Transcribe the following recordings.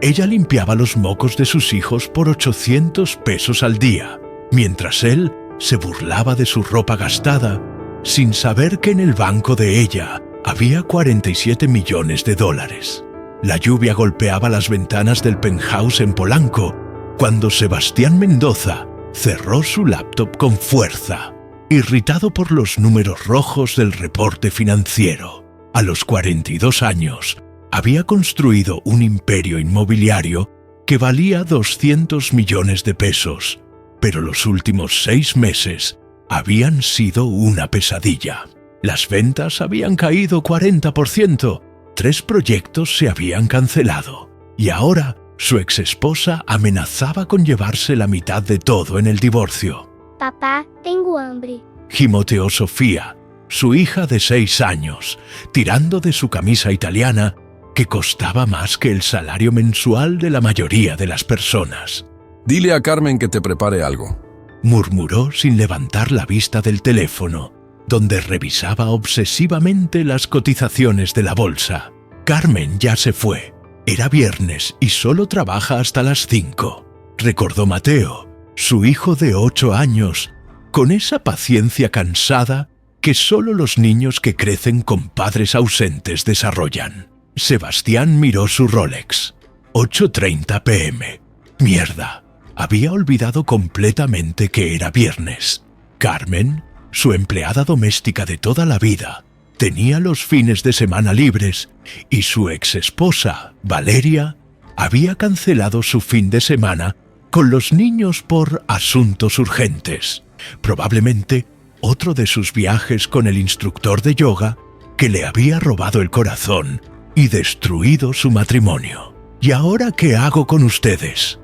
Ella limpiaba los mocos de sus hijos por 800 pesos al día, mientras él se burlaba de su ropa gastada, sin saber que en el banco de ella había 47 millones de dólares. La lluvia golpeaba las ventanas del penthouse en Polanco cuando Sebastián Mendoza cerró su laptop con fuerza, irritado por los números rojos del reporte financiero. A los 42 años, había construido un imperio inmobiliario que valía 200 millones de pesos, pero los últimos 6 meses habían sido una pesadilla. Las ventas habían caído 40%, 3 proyectos se habían cancelado, y ahora su exesposa amenazaba con llevarse la mitad de todo en el divorcio. Papá, tengo hambre. Gimoteó Sofía, su hija de 6 años, tirando de su camisa italiana que costaba más que el salario mensual de la mayoría de las personas. Dile a Carmen que te prepare algo, murmuró sin levantar la vista del teléfono, donde revisaba obsesivamente las cotizaciones de la bolsa. Carmen ya se fue. Era viernes y solo trabaja hasta las 5, recordó Mateo, su hijo de 8 años, con esa paciencia cansada que solo los niños que crecen con padres ausentes desarrollan. Sebastián miró su Rolex. 8:30 p.m. Mierda, había olvidado completamente que era viernes. Carmen, su empleada doméstica de toda la vida, tenía los fines de semana libres y su exesposa, Valeria, había cancelado su fin de semana con los niños por asuntos urgentes. Probablemente otro de sus viajes con el instructor de yoga que le había robado el corazón y destruido su matrimonio. ¿Y ahora qué hago con ustedes?,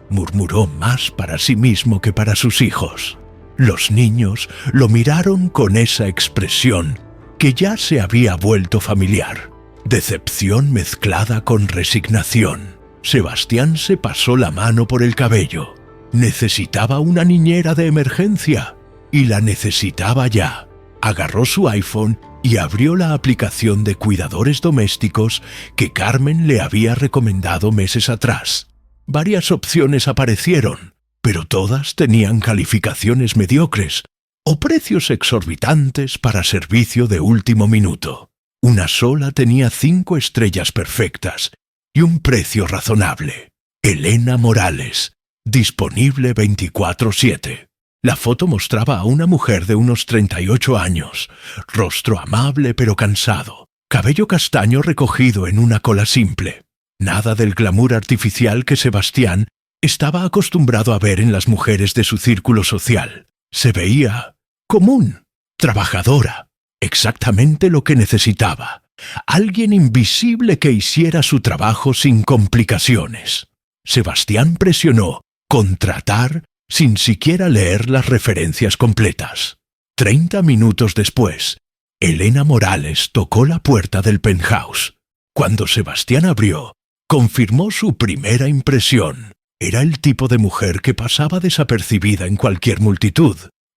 murmuró más para sí mismo que para sus hijos. Los niños lo miraron con esa expresión que ya se había vuelto familiar, decepción mezclada con resignación. Sebastián se pasó la mano por el cabello. Necesitaba una niñera de emergencia, y la necesitaba ya. Agarró su iPhone y abrió la aplicación de cuidadores domésticos que Carmen le había recomendado meses atrás. Varias opciones aparecieron, pero todas tenían calificaciones mediocres o precios exorbitantes para servicio de último minuto. Una sola tenía 5 estrellas perfectas y un precio razonable. Elena Morales, disponible 24/7. La foto mostraba a una mujer de unos 38 años, rostro amable pero cansado, cabello castaño recogido en una cola simple. Nada del glamour artificial que Sebastián estaba acostumbrado a ver en las mujeres de su círculo social. Se veía común, trabajadora, exactamente lo que necesitaba. Alguien invisible que hiciera su trabajo sin complicaciones. Sebastián presionó «Contratar» sin siquiera leer las referencias completas. 30 minutos después, Elena Morales tocó la puerta del penthouse. Cuando Sebastián abrió, confirmó su primera impresión. Era el tipo de mujer que pasaba desapercibida en cualquier multitud.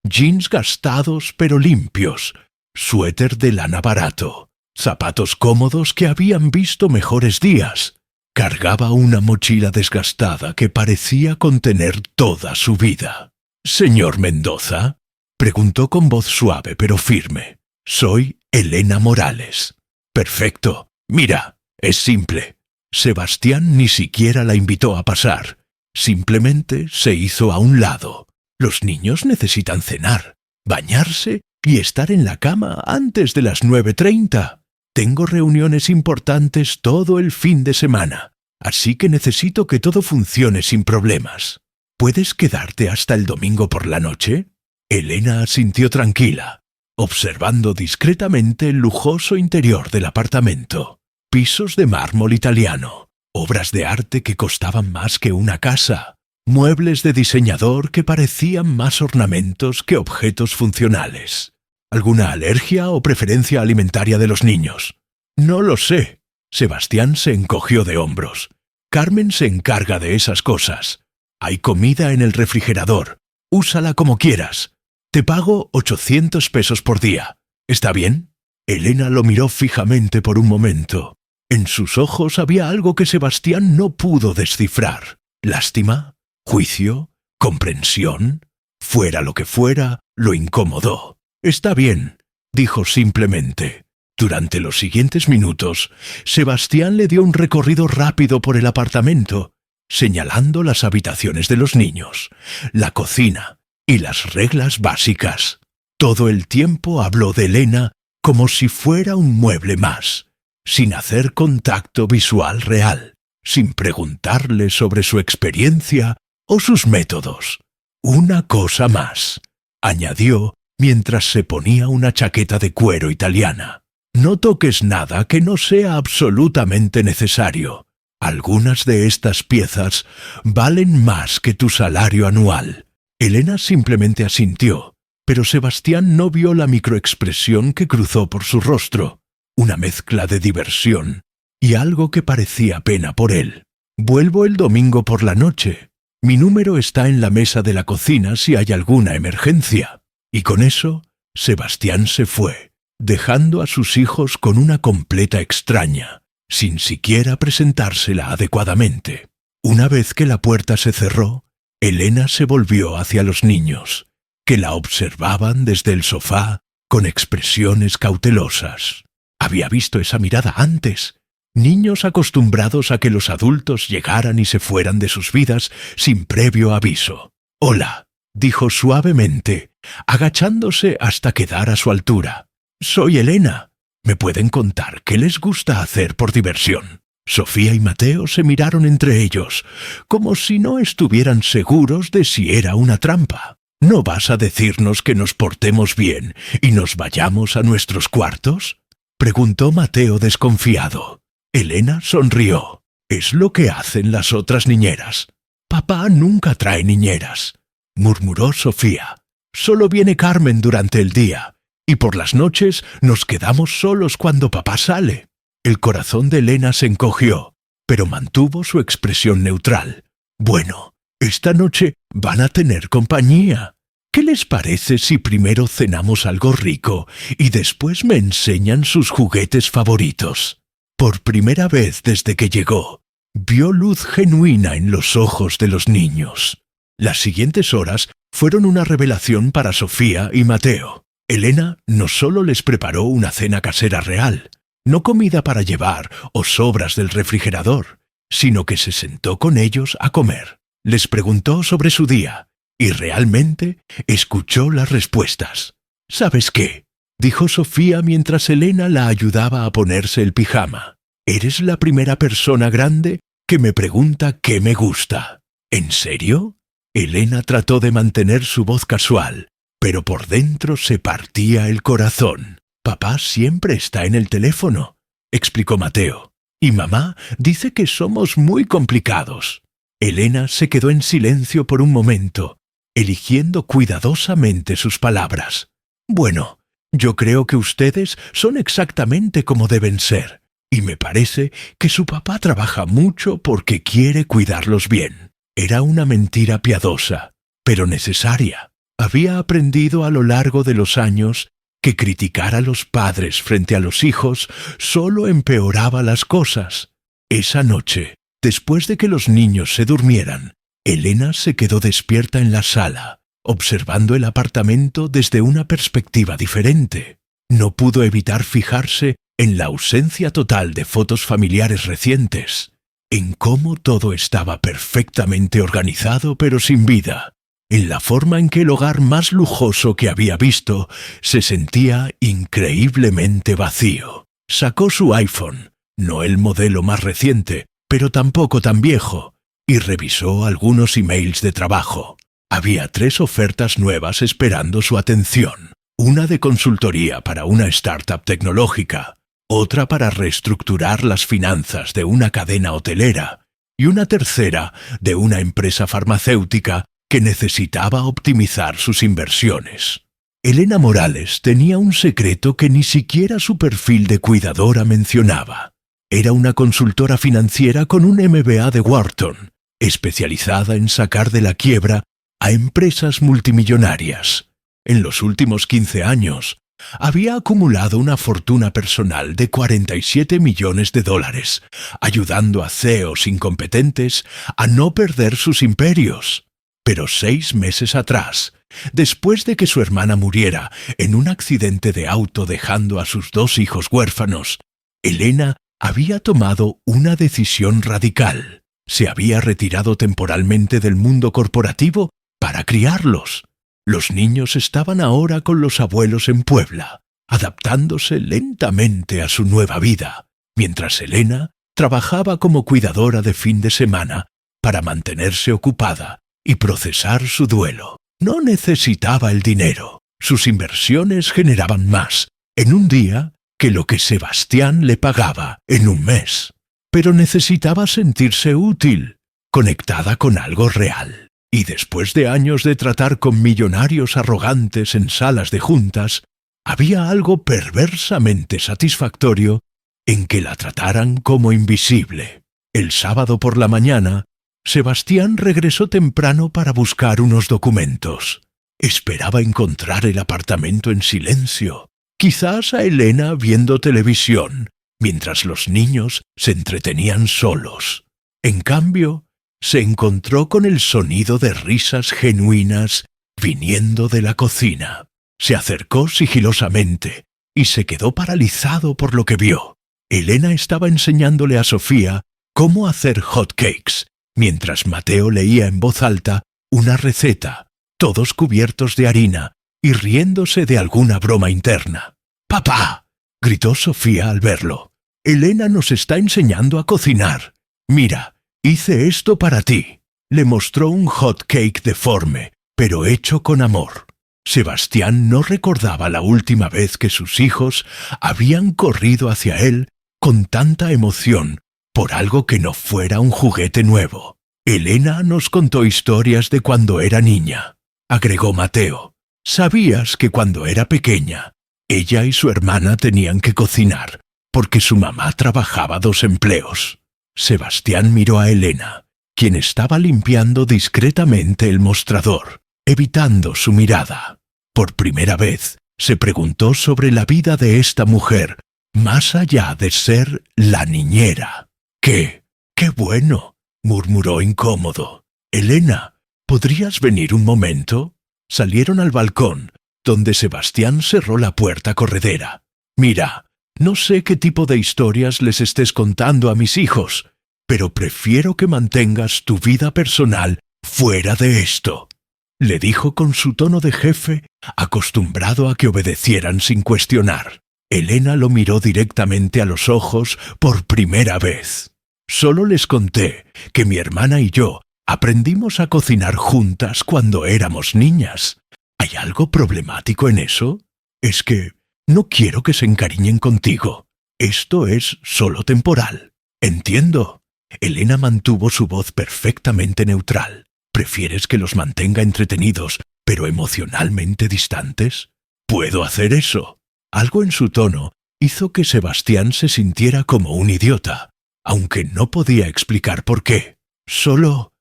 Jeans gastados pero limpios, suéter de lana barato, zapatos cómodos que habían visto mejores días. Cargaba una mochila desgastada que parecía contener toda su vida. «¿Señor Mendoza?», preguntó con voz suave pero firme. «Soy Elena Morales». «Perfecto. Mira, es simple». Sebastián ni siquiera la invitó a pasar. Simplemente se hizo a un lado. Los niños necesitan cenar, bañarse y estar en la cama antes de las 9:30. Tengo reuniones importantes todo el fin de semana, así que necesito que todo funcione sin problemas. ¿Puedes quedarte hasta el domingo por la noche? Elena asintió tranquila, observando discretamente el lujoso interior del apartamento. Pisos de mármol italiano, obras de arte que costaban más que una casa, muebles de diseñador que parecían más ornamentos que objetos funcionales. ¿Alguna alergia o preferencia alimentaria de los niños? No lo sé. Sebastián se encogió de hombros. Carmen se encarga de esas cosas. Hay comida en el refrigerador. Úsala como quieras. Te pago 800 pesos por día. ¿Está bien? Elena lo miró fijamente por un momento. En sus ojos había algo que Sebastián no pudo descifrar. ¿Lástima? ¿Juicio? ¿Comprensión? Fuera lo que fuera, lo incomodó. «Está bien», dijo simplemente. Durante los siguientes minutos, Sebastián le dio un recorrido rápido por el apartamento, señalando las habitaciones de los niños, la cocina y las reglas básicas. Todo el tiempo habló de Elena como si fuera un mueble más, sin hacer contacto visual real, sin preguntarle sobre su experiencia o sus métodos. «Una cosa más», añadió mientras se ponía una chaqueta de cuero italiana. «No toques nada que no sea absolutamente necesario. Algunas de estas piezas valen más que tu salario anual». Elena simplemente asintió, pero Sebastián no vio la microexpresión que cruzó por su rostro, una mezcla de diversión y algo que parecía pena por él. «Vuelvo el domingo por la noche. Mi número está en la mesa de la cocina si hay alguna emergencia». Y con eso, Sebastián se fue, dejando a sus hijos con una completa extraña, sin siquiera presentársela adecuadamente. Una vez que la puerta se cerró, Elena se volvió hacia los niños, que la observaban desde el sofá con expresiones cautelosas. Había visto esa mirada antes. Niños acostumbrados a que los adultos llegaran y se fueran de sus vidas sin previo aviso. «Hola», dijo suavemente, agachándose hasta quedar a su altura. «Soy Elena. ¿Me pueden contar qué les gusta hacer por diversión?» Sofía y Mateo se miraron entre ellos, como si no estuvieran seguros de si era una trampa. «¿No vas a decirnos que nos portemos bien y nos vayamos a nuestros cuartos?», preguntó Mateo desconfiado. Elena sonrió. «Es lo que hacen las otras niñeras». «Papá nunca trae niñeras», murmuró Sofía. «Solo viene Carmen durante el día, y por las noches nos quedamos solos cuando papá sale». El corazón de Elena se encogió, pero mantuvo su expresión neutral. «Bueno, esta noche van a tener compañía. ¿Qué les parece si primero cenamos algo rico y después me enseñan sus juguetes favoritos?» Por primera vez desde que llegó, vio luz genuina en los ojos de los niños. Las siguientes horas fueron una revelación para Sofía y Mateo. Elena no solo les preparó una cena casera real, no comida para llevar o sobras del refrigerador, sino que se sentó con ellos a comer. Les preguntó sobre su día y realmente escuchó las respuestas. «¿Sabes qué?», dijo Sofía mientras Elena la ayudaba a ponerse el pijama. «Eres la primera persona grande que me pregunta qué me gusta». «¿En serio?». Elena trató de mantener su voz casual, pero por dentro se partía el corazón. «Papá siempre está en el teléfono», explicó Mateo, «y mamá dice que somos muy complicados». Elena se quedó en silencio por un momento, eligiendo cuidadosamente sus palabras. «Bueno, yo creo que ustedes son exactamente como deben ser, y me parece que su papá trabaja mucho porque quiere cuidarlos bien». Era una mentira piadosa, pero necesaria. Había aprendido a lo largo de los años que criticar a los padres frente a los hijos solo empeoraba las cosas. Esa noche, después de que los niños se durmieran, Elena se quedó despierta en la sala, observando el apartamento desde una perspectiva diferente. No pudo evitar fijarse en la ausencia total de fotos familiares recientes, en cómo todo estaba perfectamente organizado pero sin vida, en la forma en que el hogar más lujoso que había visto se sentía increíblemente vacío. Sacó su iPhone, no el modelo más reciente, pero tampoco tan viejo, y revisó algunos emails de trabajo. Había 3 ofertas nuevas esperando su atención. Una de consultoría para una startup tecnológica, otra para reestructurar las finanzas de una cadena hotelera y una tercera de una empresa farmacéutica que necesitaba optimizar sus inversiones. Elena Morales tenía un secreto que ni siquiera su perfil de cuidadora mencionaba. Era una consultora financiera con un MBA de Wharton, especializada en sacar de la quiebra a empresas multimillonarias. En los últimos 15 años, había acumulado una fortuna personal de 47 millones de dólares, ayudando a CEOs incompetentes a no perder sus imperios. Pero 6 meses atrás, después de que su hermana muriera en un accidente de auto dejando a sus 2 hijos huérfanos, Elena había tomado una decisión radical. Se había retirado temporalmente del mundo corporativo para criarlos. Los niños estaban ahora con los abuelos en Puebla, adaptándose lentamente a su nueva vida, mientras Elena trabajaba como cuidadora de fin de semana para mantenerse ocupada y procesar su duelo. No necesitaba el dinero. Sus inversiones generaban más en un día que lo que Sebastián le pagaba en un mes. Pero necesitaba sentirse útil, conectada con algo real. Y después de años de tratar con millonarios arrogantes en salas de juntas, había algo perversamente satisfactorio en que la trataran como invisible. El sábado por la mañana, Sebastián regresó temprano para buscar unos documentos. Esperaba encontrar el apartamento en silencio, quizás a Elena viendo televisión, mientras los niños se entretenían solos. En cambio, se encontró con el sonido de risas genuinas viniendo de la cocina. Se acercó sigilosamente y se quedó paralizado por lo que vio. Elena estaba enseñándole a Sofía cómo hacer hot cakes, mientras Mateo leía en voz alta una receta, todos cubiertos de harina y riéndose de alguna broma interna. «¡Papá!», gritó Sofía al verlo. «Elena nos está enseñando a cocinar. Mira, hice esto para ti». Le mostró un hot cake deforme, pero hecho con amor. Sebastián no recordaba la última vez que sus hijos habían corrido hacia él con tanta emoción por algo que no fuera un juguete nuevo. «Elena nos contó historias de cuando era niña», agregó Mateo. «¿Sabías que cuando era pequeña, ella y su hermana tenían que cocinar porque su mamá trabajaba 2 empleos?» Sebastián miró a Elena, quien estaba limpiando discretamente el mostrador, evitando su mirada. Por primera vez, se preguntó sobre la vida de esta mujer, más allá de ser la niñera. «¡Qué bueno!», murmuró incómodo. «Elena, ¿podrías venir un momento?». Salieron al balcón, donde Sebastián cerró la puerta corredera. «Mira, no sé qué tipo de historias les estés contando a mis hijos, pero prefiero que mantengas tu vida personal fuera de esto», le dijo con su tono de jefe, acostumbrado a que obedecieran sin cuestionar. Elena lo miró directamente a los ojos por primera vez. «Solo les conté que mi hermana y yo aprendimos a cocinar juntas cuando éramos niñas. ¿Hay algo problemático en eso? Es que no quiero que se encariñen contigo. Esto es solo temporal. Entiendo». Elena mantuvo su voz perfectamente neutral. «¿Prefieres que los mantenga entretenidos, pero emocionalmente distantes? Puedo hacer eso». Algo en su tono hizo que Sebastián se sintiera como un idiota, aunque no podía explicar por qué. Solo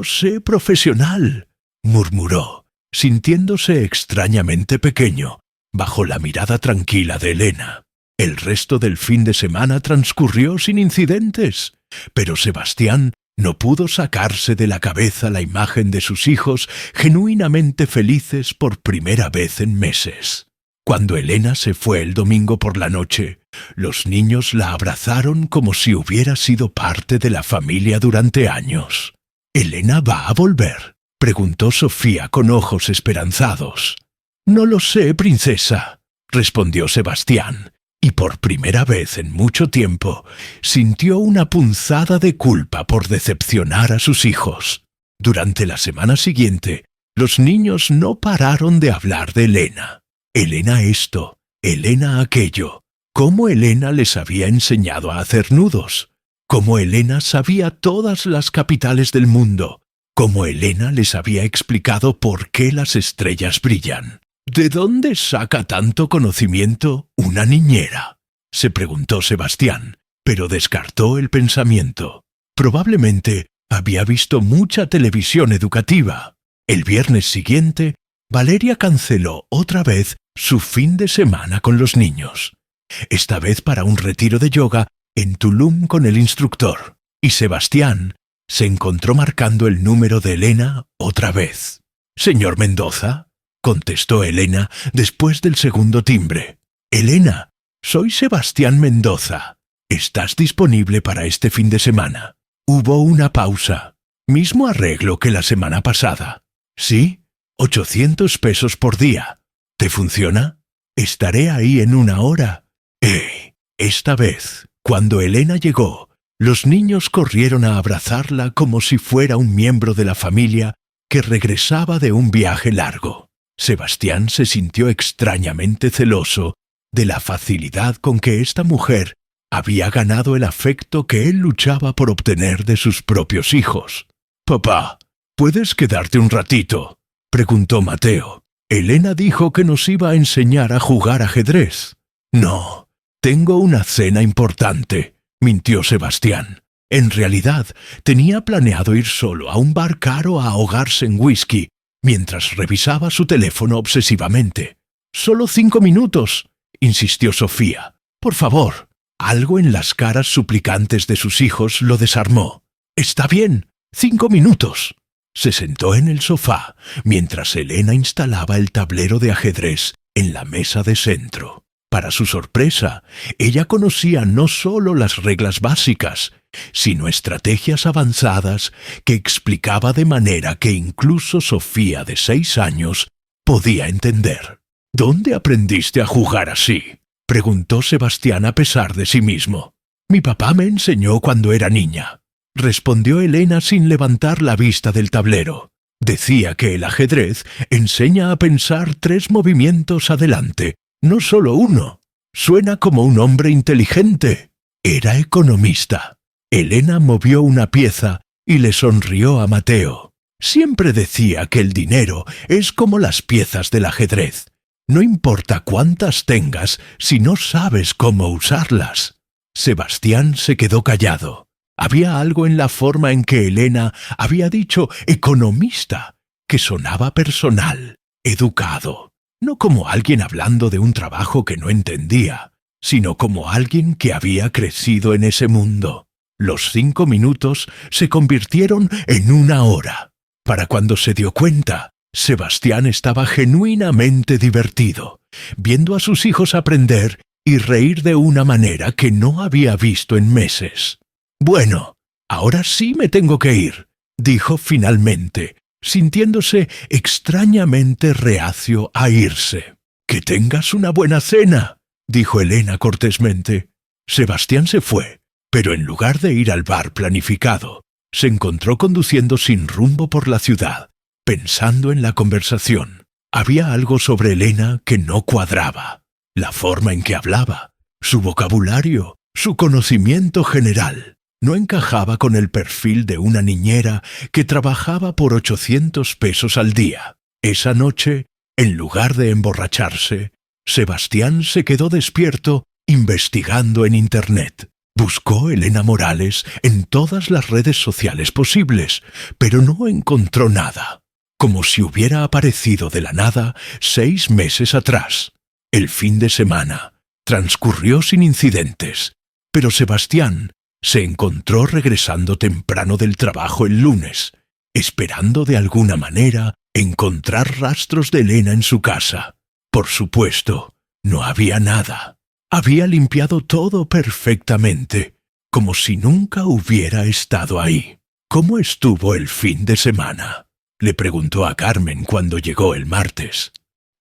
sé profesional», murmuró, sintiéndose extrañamente pequeño, bajo la mirada tranquila de Elena. El resto del fin de semana transcurrió sin incidentes, pero Sebastián no pudo sacarse de la cabeza la imagen de sus hijos genuinamente felices por primera vez en meses. Cuando Elena se fue el domingo por la noche, los niños la abrazaron como si hubiera sido parte de la familia durante años. «¿Elena va a volver?», preguntó Sofía con ojos esperanzados. «No lo sé, princesa», respondió Sebastián, y por primera vez en mucho tiempo sintió una punzada de culpa por decepcionar a sus hijos. Durante la semana siguiente, los niños no pararon de hablar de Elena. Elena esto, Elena aquello. Cómo Elena les había enseñado a hacer nudos. Cómo Elena sabía todas las capitales del mundo. Cómo Elena les había explicado por qué las estrellas brillan. «¿De dónde saca tanto conocimiento una niñera?», se preguntó Sebastián, pero descartó el pensamiento. Probablemente había visto mucha televisión educativa. El viernes siguiente, Valeria canceló otra vez su fin de semana con los niños, esta vez para un retiro de yoga en Tulum con el instructor, y Sebastián se encontró marcando el número de Elena otra vez. «Señor Mendoza», contestó Elena después del segundo timbre. «Elena, soy Sebastián Mendoza. ¿Estás disponible para este fin de semana?» Hubo una pausa. «Mismo arreglo que la semana pasada». «Sí, 800 pesos por día. ¿Te funciona?» «Estaré ahí en una hora». Esta vez, cuando Elena llegó, los niños corrieron a abrazarla como si fuera un miembro de la familia que regresaba de un viaje largo. Sebastián se sintió extrañamente celoso de la facilidad con que esta mujer había ganado el afecto que él luchaba por obtener de sus propios hijos. «Papá, ¿puedes quedarte un ratito?», preguntó Mateo. «Elena dijo que nos iba a enseñar a jugar ajedrez». «No, tengo una cena importante», mintió Sebastián. En realidad, tenía planeado ir solo a un bar caro a ahogarse en whisky, mientras revisaba su teléfono obsesivamente. «Solo 5 minutos», insistió Sofía. «Por favor». Algo en las caras suplicantes de sus hijos lo desarmó. «Está bien, 5 minutos». Se sentó en el sofá, mientras Elena instalaba el tablero de ajedrez en la mesa de centro. Para su sorpresa, ella conocía no solo las reglas básicas, sino estrategias avanzadas que explicaba de manera que incluso Sofía, de 6 años, podía entender. «¿Dónde aprendiste a jugar así?», preguntó Sebastián a pesar de sí mismo. «Mi papá me enseñó cuando era niña», respondió Elena sin levantar la vista del tablero. «Decía que el ajedrez enseña a pensar 3 movimientos adelante, no solo uno. Suena como un hombre inteligente». Era economista. Elena movió una pieza y le sonrió a Mateo. «Siempre decía que el dinero es como las piezas del ajedrez. No importa cuántas tengas si no sabes cómo usarlas». Sebastián se quedó callado. Había algo en la forma en que Elena había dicho economista que sonaba personal, educado. No como alguien hablando de un trabajo que no entendía, sino como alguien que había crecido en ese mundo. Los 5 minutos se convirtieron en 1 hora. Para cuando se dio cuenta, Sebastián estaba genuinamente divertido, viendo a sus hijos aprender y reír de una manera que no había visto en meses. «Bueno, ahora sí me tengo que ir», dijo finalmente, sintiéndose extrañamente reacio a irse. «Que tengas una buena cena», dijo Elena cortésmente. Sebastián se fue, pero en lugar de ir al bar planificado, se encontró conduciendo sin rumbo por la ciudad, pensando en la conversación. Había algo sobre Elena que no cuadraba. La forma en que hablaba, su vocabulario, su conocimiento general, no encajaba con el perfil de una niñera que trabajaba por 800 pesos al día. Esa noche, en lugar de emborracharse, Sebastián se quedó despierto investigando en Internet. Buscó Elena Morales en todas las redes sociales posibles, pero no encontró nada. Como si hubiera aparecido de la nada 6 meses atrás. El fin de semana transcurrió sin incidentes, pero Sebastián se encontró regresando temprano del trabajo el lunes, esperando de alguna manera encontrar rastros de Elena en su casa. Por supuesto, no había nada. Había limpiado todo perfectamente, como si nunca hubiera estado ahí. «¿Cómo estuvo el fin de semana?», le preguntó a Carmen cuando llegó el martes.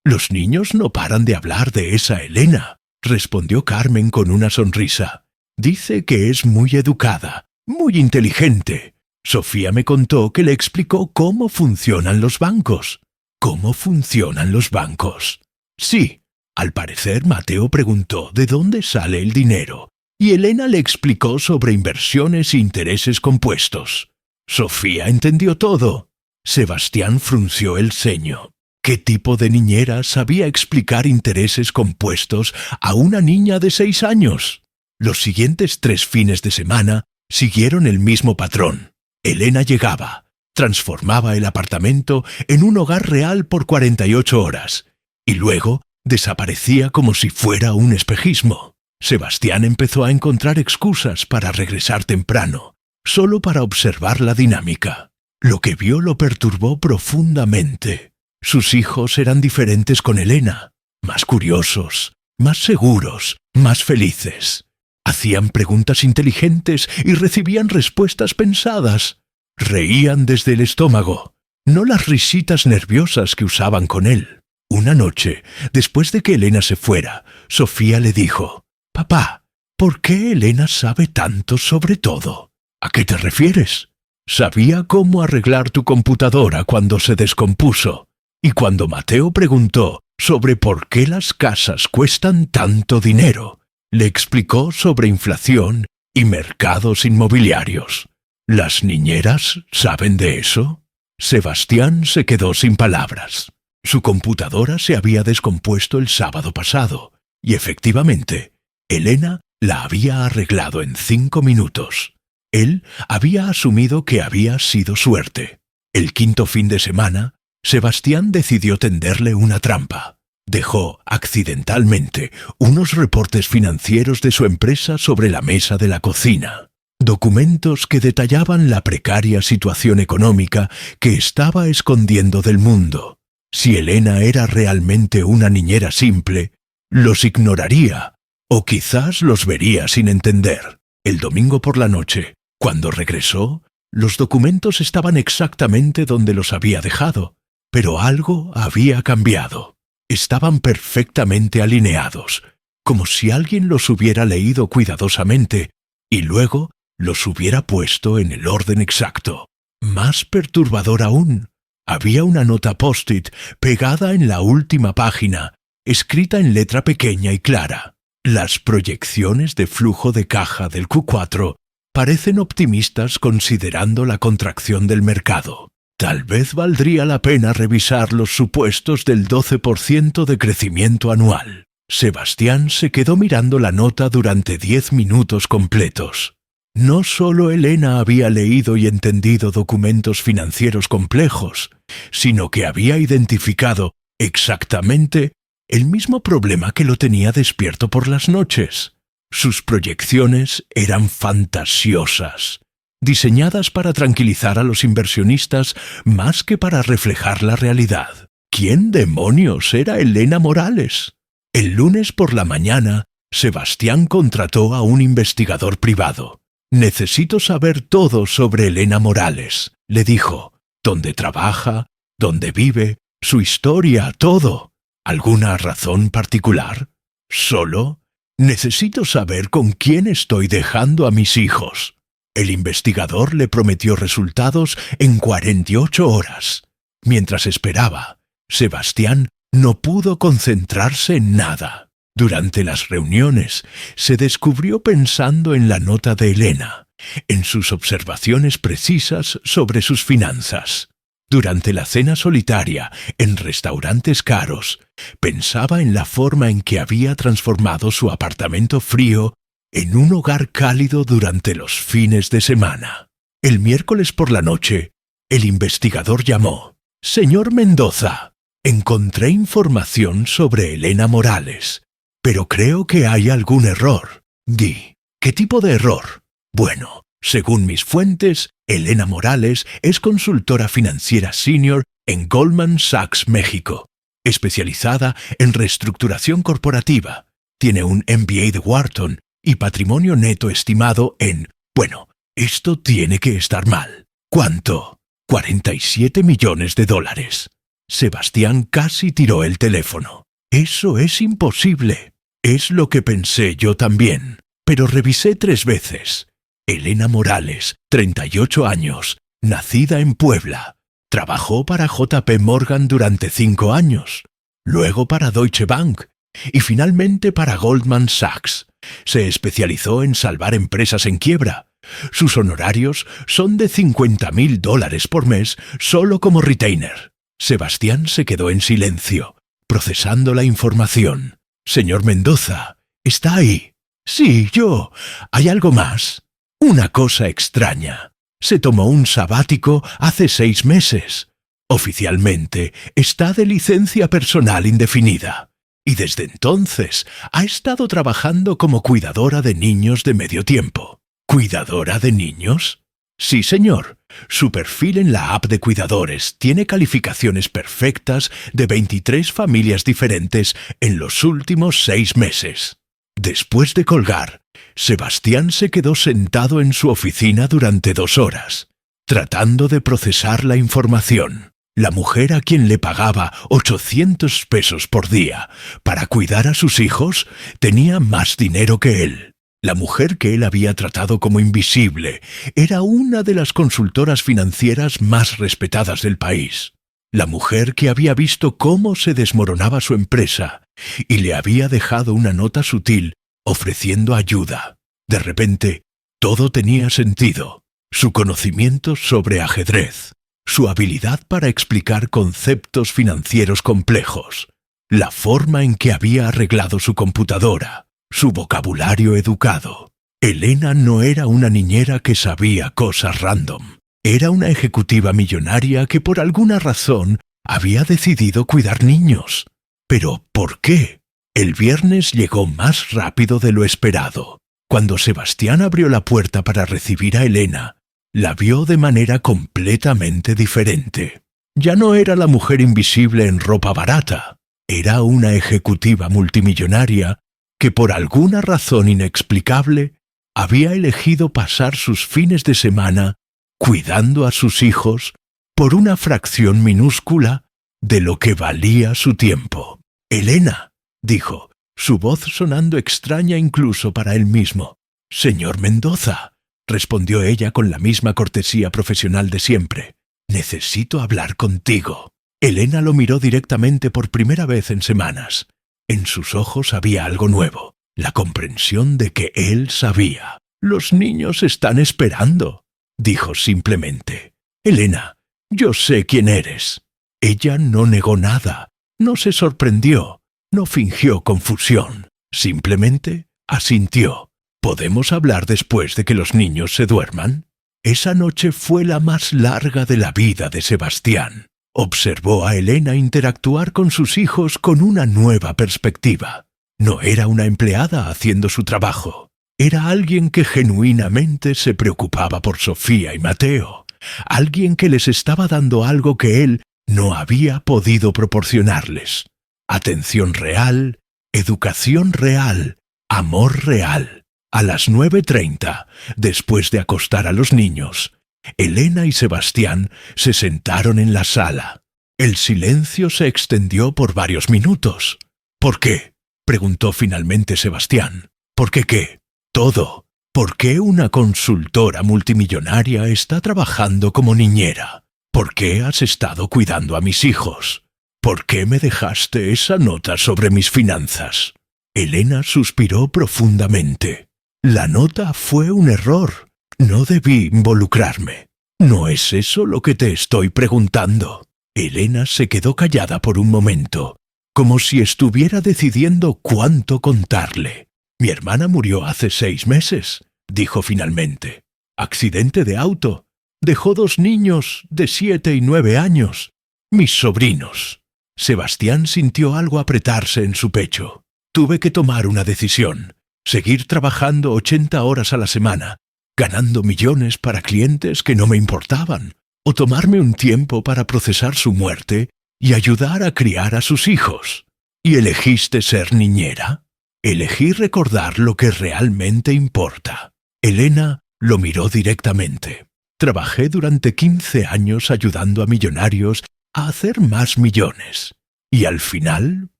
«Los niños no paran de hablar de esa Elena», respondió Carmen con una sonrisa. «Dice que es muy educada, muy inteligente. Sofía me contó que le explicó cómo funcionan los bancos». «¿Cómo funcionan los bancos?». «Sí, al parecer Mateo preguntó de dónde sale el dinero, y Elena le explicó sobre inversiones e intereses compuestos. Sofía entendió todo». Sebastián frunció el ceño. ¿Qué tipo de niñera sabía explicar intereses compuestos a una niña de 6 años? Los siguientes 3 fines de semana siguieron el mismo patrón. Elena llegaba, transformaba el apartamento en un hogar real por 48 horas, y luego desaparecía como si fuera un espejismo. Sebastián empezó a encontrar excusas para regresar temprano, solo para observar la dinámica. Lo que vio lo perturbó profundamente. Sus hijos eran diferentes con Elena, más curiosos, más seguros, más felices. Hacían preguntas inteligentes y recibían respuestas pensadas. Reían desde el estómago, no las risitas nerviosas que usaban con él. Una noche, después de que Elena se fuera, Sofía le dijo: «Papá, ¿por qué Elena sabe tanto sobre todo?» «¿A qué te refieres?» «Sabía cómo arreglar tu computadora cuando se descompuso. Y cuando Mateo preguntó sobre por qué las casas cuestan tanto dinero, le explicó sobre inflación y mercados inmobiliarios. ¿Las niñeras saben de eso?» Sebastián se quedó sin palabras. Su computadora se había descompuesto el sábado pasado, y efectivamente, Elena la había arreglado en 5 minutos. Él había asumido que había sido suerte. El quinto fin de semana, Sebastián decidió tenderle una trampa. Dejó accidentalmente unos reportes financieros de su empresa sobre la mesa de la cocina. Documentos que detallaban la precaria situación económica que estaba escondiendo del mundo. Si Elena era realmente una niñera simple, los ignoraría, o quizás los vería sin entender. El domingo por la noche, cuando regresó, los documentos estaban exactamente donde los había dejado, pero algo había cambiado. Estaban perfectamente alineados, como si alguien los hubiera leído cuidadosamente y luego los hubiera puesto en el orden exacto. Más perturbador aún, había una nota post-it pegada en la última página, escrita en letra pequeña y clara. Las proyecciones de flujo de caja del Q4 parecen optimistas considerando la contracción del mercado. Tal vez valdría la pena revisar los supuestos del 12% de crecimiento anual. Sebastián se quedó mirando la nota durante 10 minutos completos. No solo Elena había leído y entendido documentos financieros complejos, sino que había identificado exactamente el mismo problema que lo tenía despierto por las noches. Sus proyecciones eran fantasiosas, diseñadas para tranquilizar a los inversionistas más que para reflejar la realidad. ¿Quién demonios era Elena Morales? El lunes por la mañana, Sebastián contrató a un investigador privado. «Necesito saber todo sobre Elena Morales», le dijo. «Dónde trabaja, dónde vive, su historia, todo. ¿Alguna razón particular? ¿Solo? Necesito saber con quién estoy dejando a mis hijos». El investigador le prometió resultados en 48 horas. Mientras esperaba, Sebastián no pudo concentrarse en nada. Durante las reuniones, se descubrió pensando en la nota de Elena, en sus observaciones precisas sobre sus finanzas. Durante la cena solitaria, en restaurantes caros, pensaba en la forma en que había transformado su apartamento frío en un hogar cálido durante los fines de semana. El miércoles por la noche, el investigador llamó. «Señor Mendoza, encontré información sobre Elena Morales, pero creo que hay algún error». Di, ¿qué tipo de error? Bueno, según mis fuentes, Elena Morales es consultora financiera senior en Goldman Sachs México, especializada en reestructuración corporativa. Tiene un MBA de Wharton y patrimonio neto estimado en... Bueno, esto tiene que estar mal. ¿Cuánto? 47 millones de dólares. Sebastián casi tiró el teléfono. Eso es imposible. Es lo que pensé yo también, pero revisé 3 veces. Elena Morales, 38 años, nacida en Puebla. Trabajó para JP Morgan durante 5 años, luego para Deutsche Bank y finalmente para Goldman Sachs. Se especializó en salvar empresas en quiebra. Sus honorarios son de $50,000 por mes solo como retainer. Sebastián se quedó en silencio, procesando la información. «Señor Mendoza, ¿está ahí?» «Sí, yo. ¿Hay algo más?» «Una cosa extraña. Se tomó un sabático hace 6 meses. Oficialmente está de licencia personal indefinida. Y desde entonces ha estado trabajando como cuidadora de niños de medio tiempo. ¿Cuidadora de niños? Sí, señor. Su perfil en la app de cuidadores tiene calificaciones perfectas de 23 familias diferentes en los últimos 6 meses. Después de colgar, Sebastián se quedó sentado en su oficina durante 2 horas, tratando de procesar la información. La mujer a quien le pagaba 800 pesos por día para cuidar a sus hijos tenía más dinero que él. La mujer que él había tratado como invisible era una de las consultoras financieras más respetadas del país. La mujer que había visto cómo se desmoronaba su empresa y le había dejado una nota sutil ofreciendo ayuda. De repente, todo tenía sentido. Su conocimiento sobre ajedrez, su habilidad para explicar conceptos financieros complejos, la forma en que había arreglado su computadora, su vocabulario educado. Elena no era una niñera que sabía cosas random. Era una ejecutiva millonaria que por alguna razón había decidido cuidar niños. ¿Pero por qué? El viernes llegó más rápido de lo esperado. Cuando Sebastián abrió la puerta para recibir a Elena, la vio de manera completamente diferente. Ya no era la mujer invisible en ropa barata. Era una ejecutiva multimillonaria que por alguna razón inexplicable había elegido pasar sus fines de semana cuidando a sus hijos por una fracción minúscula de lo que valía su tiempo. «Elena», dijo, su voz sonando extraña incluso para él mismo. «Señor Mendoza», respondió ella con la misma cortesía profesional de siempre. «Necesito hablar contigo». Elena lo miró directamente por primera vez en semanas. En sus ojos había algo nuevo, la comprensión de que él sabía. «Los niños están esperando», dijo simplemente. «Elena, yo sé quién eres». Ella no negó nada, no se sorprendió, no fingió confusión, simplemente asintió. ¿Podemos hablar después de que los niños se duerman? Esa noche fue la más larga de la vida de Sebastián. Observó a Elena interactuar con sus hijos con una nueva perspectiva. No era una empleada haciendo su trabajo. Era alguien que genuinamente se preocupaba por Sofía y Mateo. Alguien que les estaba dando algo que él no había podido proporcionarles. Atención real, educación real, amor real. A las 9:30, después de acostar a los niños, Elena y Sebastián se sentaron en la sala. El silencio se extendió por varios minutos. «¿Por qué?», preguntó finalmente Sebastián. «¿Por qué qué?». «Todo. ¿Por qué una consultora multimillonaria está trabajando como niñera? ¿Por qué has estado cuidando a mis hijos? ¿Por qué me dejaste esa nota sobre mis finanzas?». Elena suspiró profundamente. «La nota fue un error. No debí involucrarme». «¿No es eso lo que te estoy preguntando?». Elena se quedó callada por un momento, como si estuviera decidiendo cuánto contarle. «Mi hermana murió hace 6 meses», dijo finalmente. «Accidente de auto. Dejó 2 niños de 7 y 9 años. Mis sobrinos». Sebastián sintió algo apretarse en su pecho. «Tuve que tomar una decisión. Seguir trabajando 80 horas a la semana, ganando millones para clientes que no me importaban, o tomarme un tiempo para procesar su muerte y ayudar a criar a sus hijos. ¿Y elegiste ser niñera?». «Elegí recordar lo que realmente importa». Elena lo miró directamente. «Trabajé durante 15 años ayudando a millonarios a hacer más millones. ¿Y al final,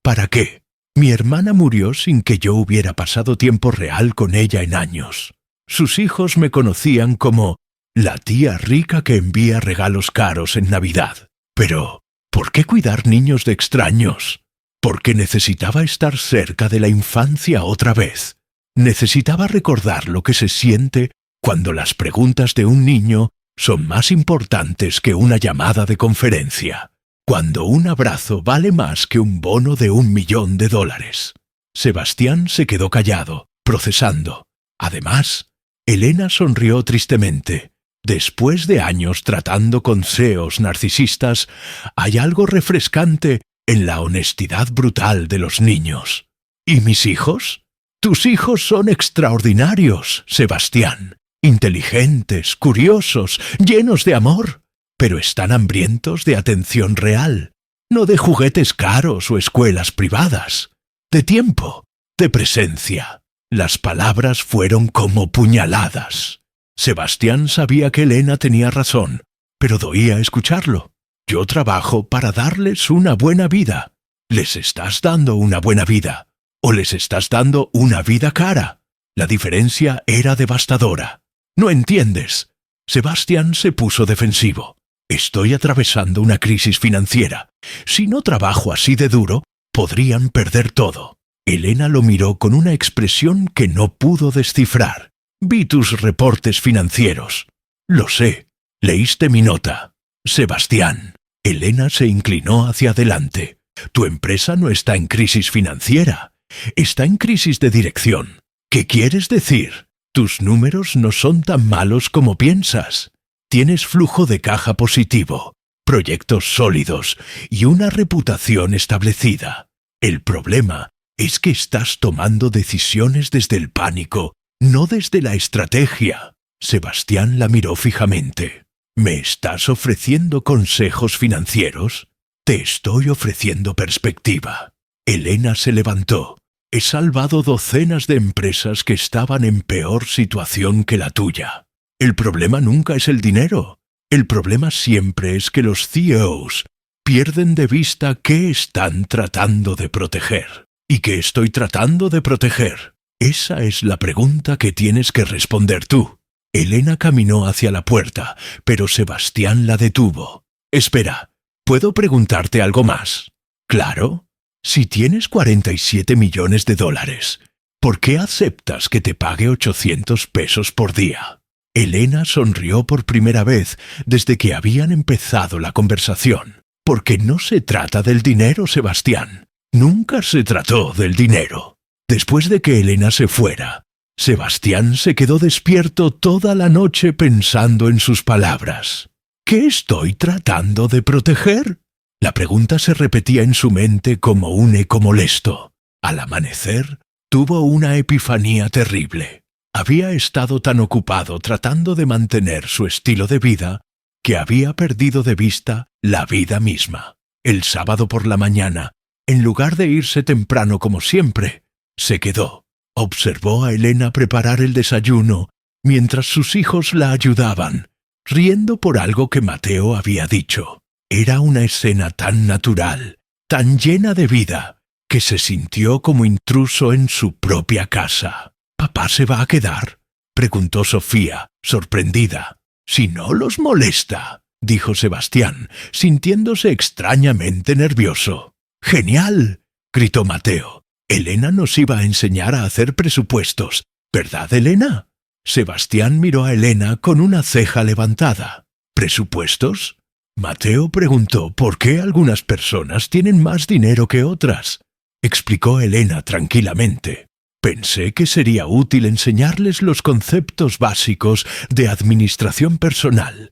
para qué? Mi hermana murió sin que yo hubiera pasado tiempo real con ella en años. Sus hijos me conocían como la tía rica que envía regalos caros en Navidad. Pero, ¿por qué cuidar niños de extraños? Porque necesitaba estar cerca de la infancia otra vez. Necesitaba recordar lo que se siente cuando las preguntas de un niño son más importantes que una llamada de conferencia. Cuando un abrazo vale más que un bono de $1.000.000. Sebastián se quedó callado, procesando. Además, Elena sonrió tristemente. Después de años tratando con CEOs narcisistas, hay algo refrescante en la honestidad brutal de los niños. ¿Y mis hijos? Tus hijos son extraordinarios, Sebastián. Inteligentes, curiosos, llenos de amor, pero están hambrientos de atención real, no de juguetes caros o escuelas privadas, de tiempo, de presencia. Las palabras fueron como puñaladas. Sebastián sabía que Elena tenía razón, pero doía escucharlo. Yo trabajo para darles una buena vida. ¿Les estás dando una buena vida? ¿O les estás dando una vida cara? La diferencia era devastadora. ¿No entiendes? Sebastián se puso defensivo. Estoy atravesando una crisis financiera. Si no trabajo así de duro, podrían perder todo. Elena lo miró con una expresión que no pudo descifrar. Vi tus reportes financieros. Lo sé. Leíste mi nota. Sebastián. Elena se inclinó hacia adelante. Tu empresa no está en crisis financiera. Está en crisis de dirección. ¿Qué quieres decir? Tus números no son tan malos como piensas. Tienes flujo de caja positivo, proyectos sólidos y una reputación establecida. El problema es que estás tomando decisiones desde el pánico, no desde la estrategia. Sebastián la miró fijamente. ¿Me estás ofreciendo consejos financieros? Te estoy ofreciendo perspectiva. Elena se levantó. He salvado docenas de empresas que estaban en peor situación que la tuya. El problema nunca es el dinero. El problema siempre es que los CEOs pierden de vista qué están tratando de proteger. ¿Y qué estoy tratando de proteger? Esa es la pregunta que tienes que responder tú. Elena caminó hacia la puerta, pero Sebastián la detuvo. Espera, ¿puedo preguntarte algo más? Claro. Si tienes 47 millones de dólares, ¿por qué aceptas que te pague 800 pesos por día? Elena sonrió por primera vez desde que habían empezado la conversación. Porque no se trata del dinero, Sebastián. Nunca se trató del dinero. Después de que Elena se fuera, Sebastián se quedó despierto toda la noche pensando en sus palabras. ¿Qué estoy tratando de proteger? La pregunta se repetía en su mente como un eco molesto. Al amanecer, tuvo una epifanía terrible. Había estado tan ocupado tratando de mantener su estilo de vida que había perdido de vista la vida misma. El sábado por la mañana, en lugar de irse temprano como siempre, se quedó. Observó a Elena preparar el desayuno mientras sus hijos la ayudaban, riendo por algo que Mateo había dicho. Era una escena tan natural, tan llena de vida, que se sintió como intruso en su propia casa. ¿Papá se va a quedar?, preguntó Sofía, sorprendida. Si no los molesta, dijo Sebastián, sintiéndose extrañamente nervioso. ¡Genial!, gritó Mateo. Elena nos iba a enseñar a hacer presupuestos, ¿verdad, Elena? Sebastián miró a Elena con una ceja levantada. ¿Presupuestos? Mateo preguntó por qué algunas personas tienen más dinero que otras. Explicó Elena tranquilamente. Pensé que sería útil enseñarles los conceptos básicos de administración personal.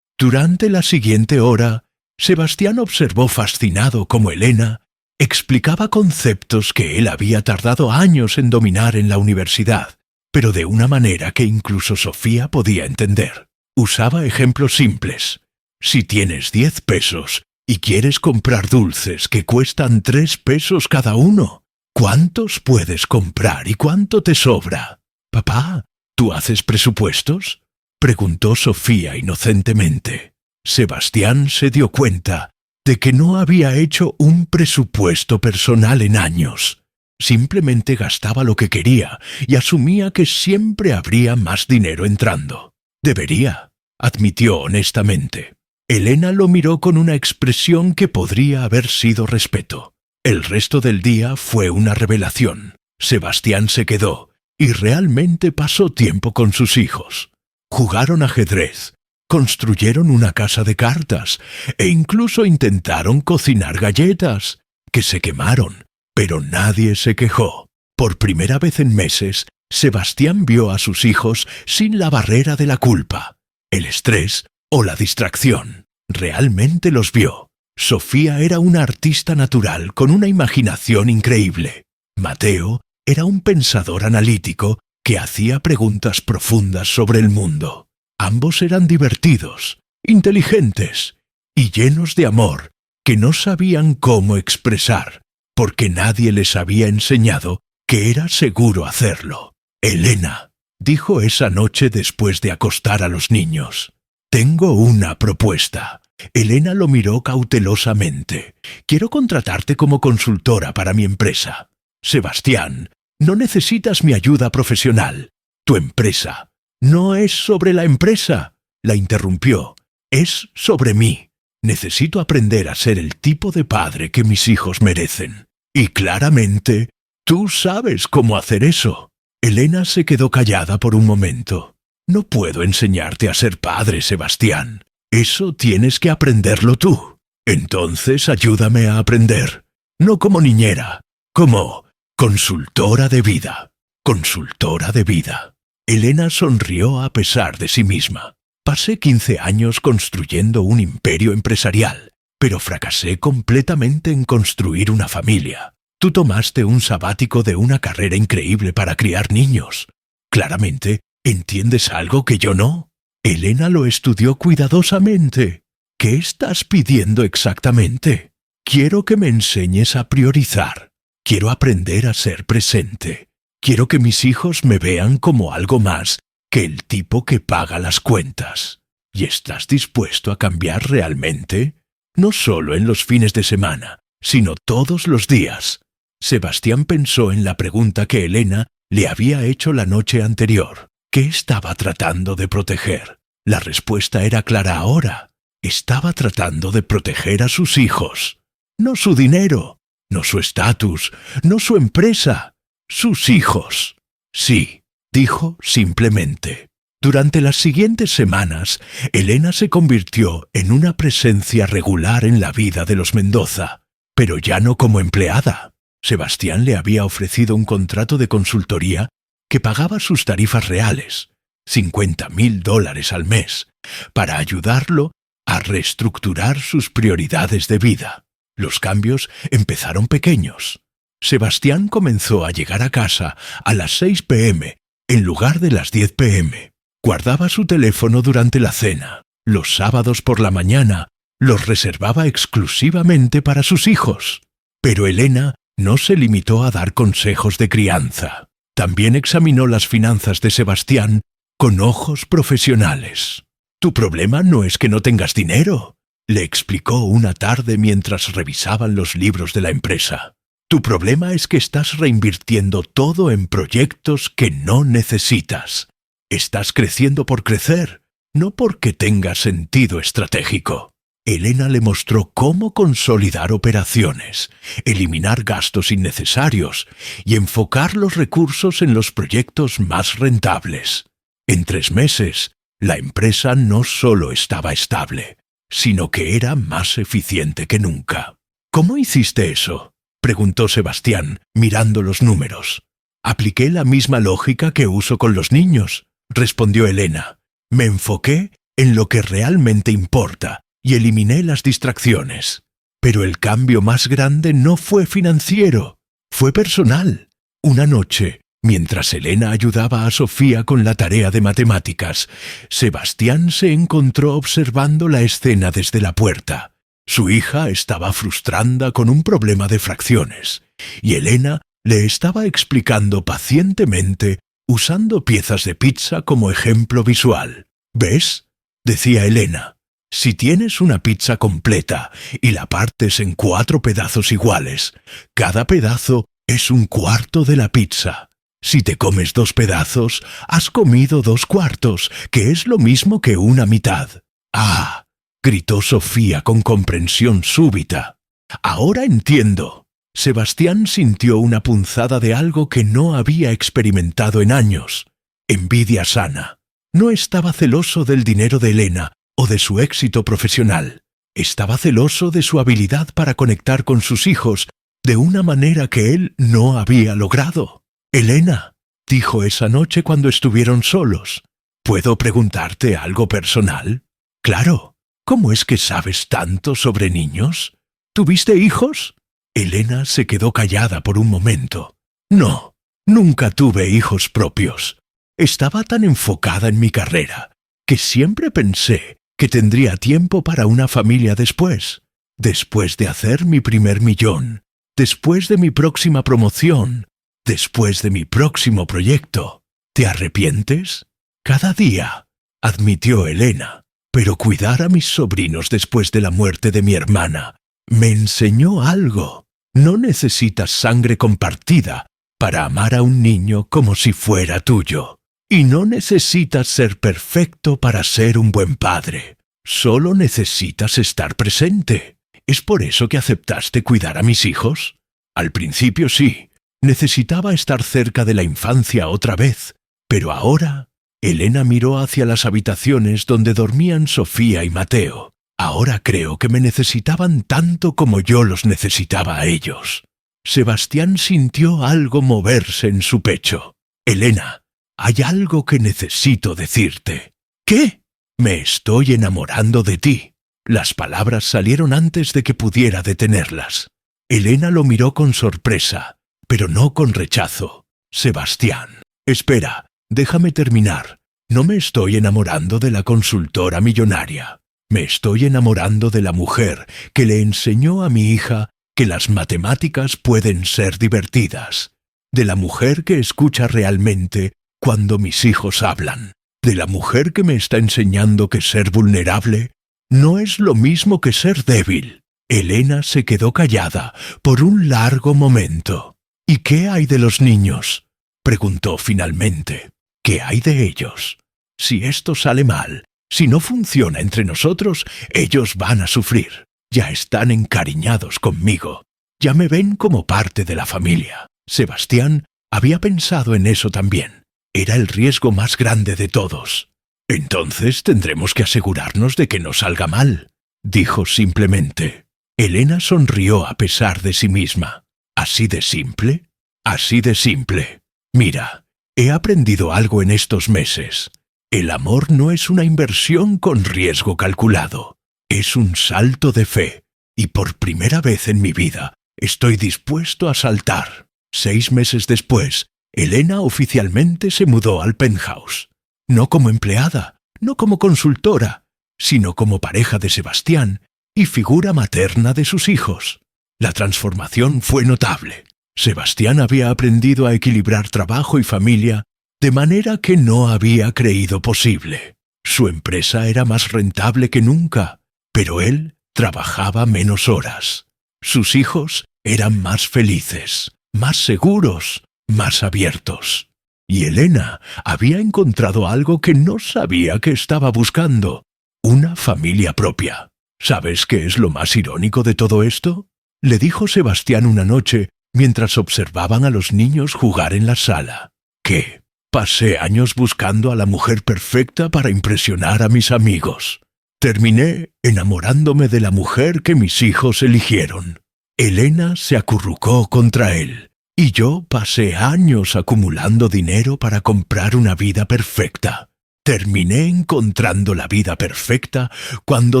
Durante la siguiente hora, Sebastián observó fascinado cómo Elena explicaba conceptos que él había tardado años en dominar en la universidad, pero de una manera que incluso Sofía podía entender. Usaba ejemplos simples. Si tienes 10 pesos y quieres comprar dulces que cuestan 3 pesos cada uno, ¿cuántos puedes comprar y cuánto te sobra? Papá, ¿tú haces presupuestos?, preguntó Sofía inocentemente. Sebastián se dio cuenta de que no había hecho un presupuesto personal en años. Simplemente gastaba lo que quería y asumía que siempre habría más dinero entrando. Debería, admitió honestamente. Elena lo miró con una expresión que podría haber sido respeto. El resto del día fue una revelación. Sebastián se quedó y realmente pasó tiempo con sus hijos. Jugaron ajedrez, construyeron una casa de cartas e incluso intentaron cocinar galletas, que se quemaron, pero nadie se quejó. Por primera vez en meses, Sebastián vio a sus hijos sin la barrera de la culpa. el estrés o la distracción. Realmente los vio. Sofía era una artista natural con una imaginación increíble. Mateo era un pensador analítico que hacía preguntas profundas sobre el mundo. Ambos eran divertidos, inteligentes y llenos de amor que no sabían cómo expresar, porque nadie les había enseñado que era seguro hacerlo. Elena dijo esa noche después de acostar a los niños: «Tengo una propuesta». Elena lo miró cautelosamente. «Quiero contratarte como consultora para mi empresa». «Sebastián, no necesitas mi ayuda profesional. Tu empresa no es sobre la empresa», la interrumpió. «Es sobre mí. Necesito aprender a ser el tipo de padre que mis hijos merecen. Y claramente, tú sabes cómo hacer eso». Elena se quedó callada por un momento. «No puedo enseñarte a ser padre, Sebastián. Eso tienes que aprenderlo tú. Entonces ayúdame a aprender. No como niñera, como consultora de vida». Consultora de vida. Elena sonrió a pesar de sí misma. «Pasé 15 años construyendo un imperio empresarial, pero fracasé completamente en construir una familia. Tú tomaste un sabático de una carrera increíble para criar niños. Claramente, ¿entiendes algo que yo no?». Elena lo estudió cuidadosamente. «¿Qué estás pidiendo exactamente?». «Quiero que me enseñes a priorizar. Quiero aprender a ser presente. Quiero que mis hijos me vean como algo más que el tipo que paga las cuentas». «¿Y estás dispuesto a cambiar realmente? No solo en los fines de semana, sino todos los días». Sebastián pensó en la pregunta que Elena le había hecho la noche anterior. ¿Qué estaba tratando de proteger? La respuesta era clara ahora. Estaba tratando de proteger a sus hijos. No su dinero, no su estatus, no su empresa. Sus hijos. «Sí», dijo simplemente. Durante las siguientes semanas, Elena se convirtió en una presencia regular en la vida de los Mendoza, pero ya no como empleada. Sebastián le había ofrecido un contrato de consultoría que pagaba sus tarifas reales, $50,000 al mes, para ayudarlo a reestructurar sus prioridades de vida. Los cambios empezaron pequeños. Sebastián comenzó a llegar a casa a las 6 p.m. en lugar de las 10 p.m. Guardaba su teléfono durante la cena. Los sábados por la mañana los reservaba exclusivamente para sus hijos. Pero Elena no se limitó a dar consejos de crianza. También examinó las finanzas de Sebastián con ojos profesionales. «Tu problema no es que no tengas dinero», le explicó una tarde mientras revisaban los libros de la empresa. «Tu problema es que estás reinvirtiendo todo en proyectos que no necesitas. Estás creciendo por crecer, no porque tenga sentido estratégico». Elena le mostró cómo consolidar operaciones, eliminar gastos innecesarios y enfocar los recursos en los proyectos más rentables. En 3 meses, la empresa no solo estaba estable, sino que era más eficiente que nunca. «¿Cómo hiciste eso?», preguntó Sebastián, mirando los números. «Apliqué la misma lógica que uso con los niños», respondió Elena. «Me enfoqué en lo que realmente importa y eliminé las distracciones. Pero el cambio más grande no fue financiero, fue personal. Una noche, mientras Elena ayudaba a Sofía con la tarea de matemáticas, Sebastián se encontró observando la escena desde la puerta. Su hija estaba frustrada con un problema de fracciones, y Elena le estaba explicando pacientemente usando piezas de pizza como ejemplo visual. «¿Ves?», decía Elena. «Si tienes una pizza completa y la partes en 4 pedazos iguales, cada pedazo es un cuarto de la pizza. Si te comes 2 pedazos, has comido 2 cuartos, que es lo mismo que una mitad». «¡Ah!», gritó Sofía con comprensión súbita. «Ahora entiendo». Sebastián sintió una punzada de algo que no había experimentado en años. Envidia sana. No estaba celoso del dinero de Elena o de su éxito profesional. Estaba celoso de su habilidad para conectar con sus hijos de una manera que él no había logrado. «Elena», dijo esa noche cuando estuvieron solos, ¿Puedo preguntarte algo personal? Claro. ¿Cómo es que sabes tanto sobre niños? ¿Tuviste hijos? Elena se quedó callada por un momento. No, nunca tuve hijos propios. Estaba tan enfocada en mi carrera que siempre pensé que tendría tiempo para una familia después de hacer mi primer millón, después de mi próxima promoción, después de mi próximo proyecto. ¿Te arrepientes? Cada día, admitió Elena, pero cuidar a mis sobrinos después de la muerte de mi hermana me enseñó algo. No necesitas sangre compartida para amar a un niño como si fuera tuyo. Y no necesitas ser perfecto para ser un buen padre. Solo necesitas estar presente. ¿Es por eso que aceptaste cuidar a mis hijos? Al principio sí. Necesitaba estar cerca de la infancia otra vez. Pero ahora... Elena miró hacia las habitaciones donde dormían Sofía y Mateo. Ahora creo que me necesitaban tanto como yo los necesitaba a ellos. Sebastián sintió algo moverse en su pecho. Elena, hay algo que necesito decirte. ¿Qué? Me estoy enamorando de ti. Las palabras salieron antes de que pudiera detenerlas. Elena lo miró con sorpresa, pero no con rechazo. Sebastián, espera. Déjame terminar. No me estoy enamorando de la consultora millonaria. Me estoy enamorando de la mujer que le enseñó a mi hija que las matemáticas pueden ser divertidas. De la mujer que escucha realmente cuando mis hijos hablan. De la mujer que me está enseñando que ser vulnerable no es lo mismo que ser débil. Elena se quedó callada por un largo momento. ¿Y qué hay de los niños?, preguntó finalmente. ¿Qué hay de ellos? Si esto sale mal, si no funciona entre nosotros, ellos van a sufrir. Ya están encariñados conmigo. Ya me ven como parte de la familia. Sebastián había pensado en eso también. Era el riesgo más grande de todos. Entonces tendremos que asegurarnos de que no salga mal, dijo simplemente. Elena sonrió a pesar de sí misma. ¿Así de simple? Así de simple. Mira, he aprendido algo en estos meses. El amor no es una inversión con riesgo calculado. Es un salto de fe. Y por primera vez en mi vida estoy dispuesto a saltar. 6 meses después, Elena oficialmente se mudó al penthouse. No como empleada, no como consultora, sino como pareja de Sebastián y figura materna de sus hijos. La transformación fue notable. Sebastián había aprendido a equilibrar trabajo y familia de manera que no había creído posible. Su empresa era más rentable que nunca, pero él trabajaba menos horas. Sus hijos eran más felices, más seguros, más abiertos. Y Elena había encontrado algo que no sabía que estaba buscando: una familia propia. ¿Sabes qué es lo más irónico de todo esto?, le dijo Sebastián una noche mientras observaban a los niños jugar en la sala. ¿Qué? Pasé años buscando a la mujer perfecta para impresionar a mis amigos. Terminé enamorándome de la mujer que mis hijos eligieron. Elena se acurrucó contra él, y yo pasé años acumulando dinero para comprar una vida perfecta. Terminé encontrando la vida perfecta cuando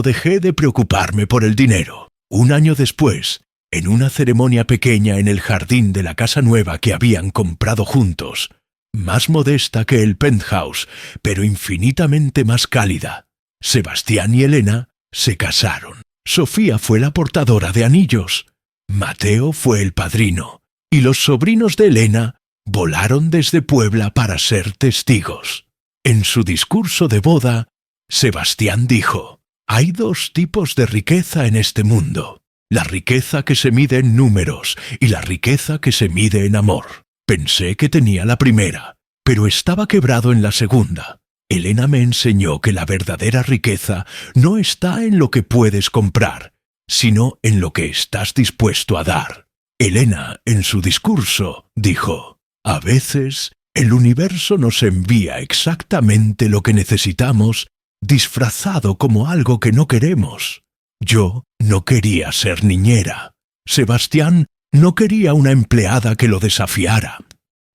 dejé de preocuparme por el dinero. 1 año después, en una ceremonia pequeña en el jardín de la casa nueva que habían comprado juntos, más modesta que el penthouse, pero infinitamente más cálida, Sebastián y Elena se casaron. Sofía fue la portadora de anillos. Mateo fue el padrino, y los sobrinos de Elena volaron desde Puebla para ser testigos. En su discurso de boda, Sebastián dijo: hay 2 tipos de riqueza en este mundo: la riqueza que se mide en números y la riqueza que se mide en amor. Pensé que tenía la primera, pero estaba quebrado en la segunda. Elena me enseñó que la verdadera riqueza no está en lo que puedes comprar, sino en lo que estás dispuesto a dar. Elena, en su discurso, dijo: a veces el universo nos envía exactamente lo que necesitamos, disfrazado como algo que no queremos. Yo no quería ser niñera. Sebastián no quería una empleada que lo desafiara.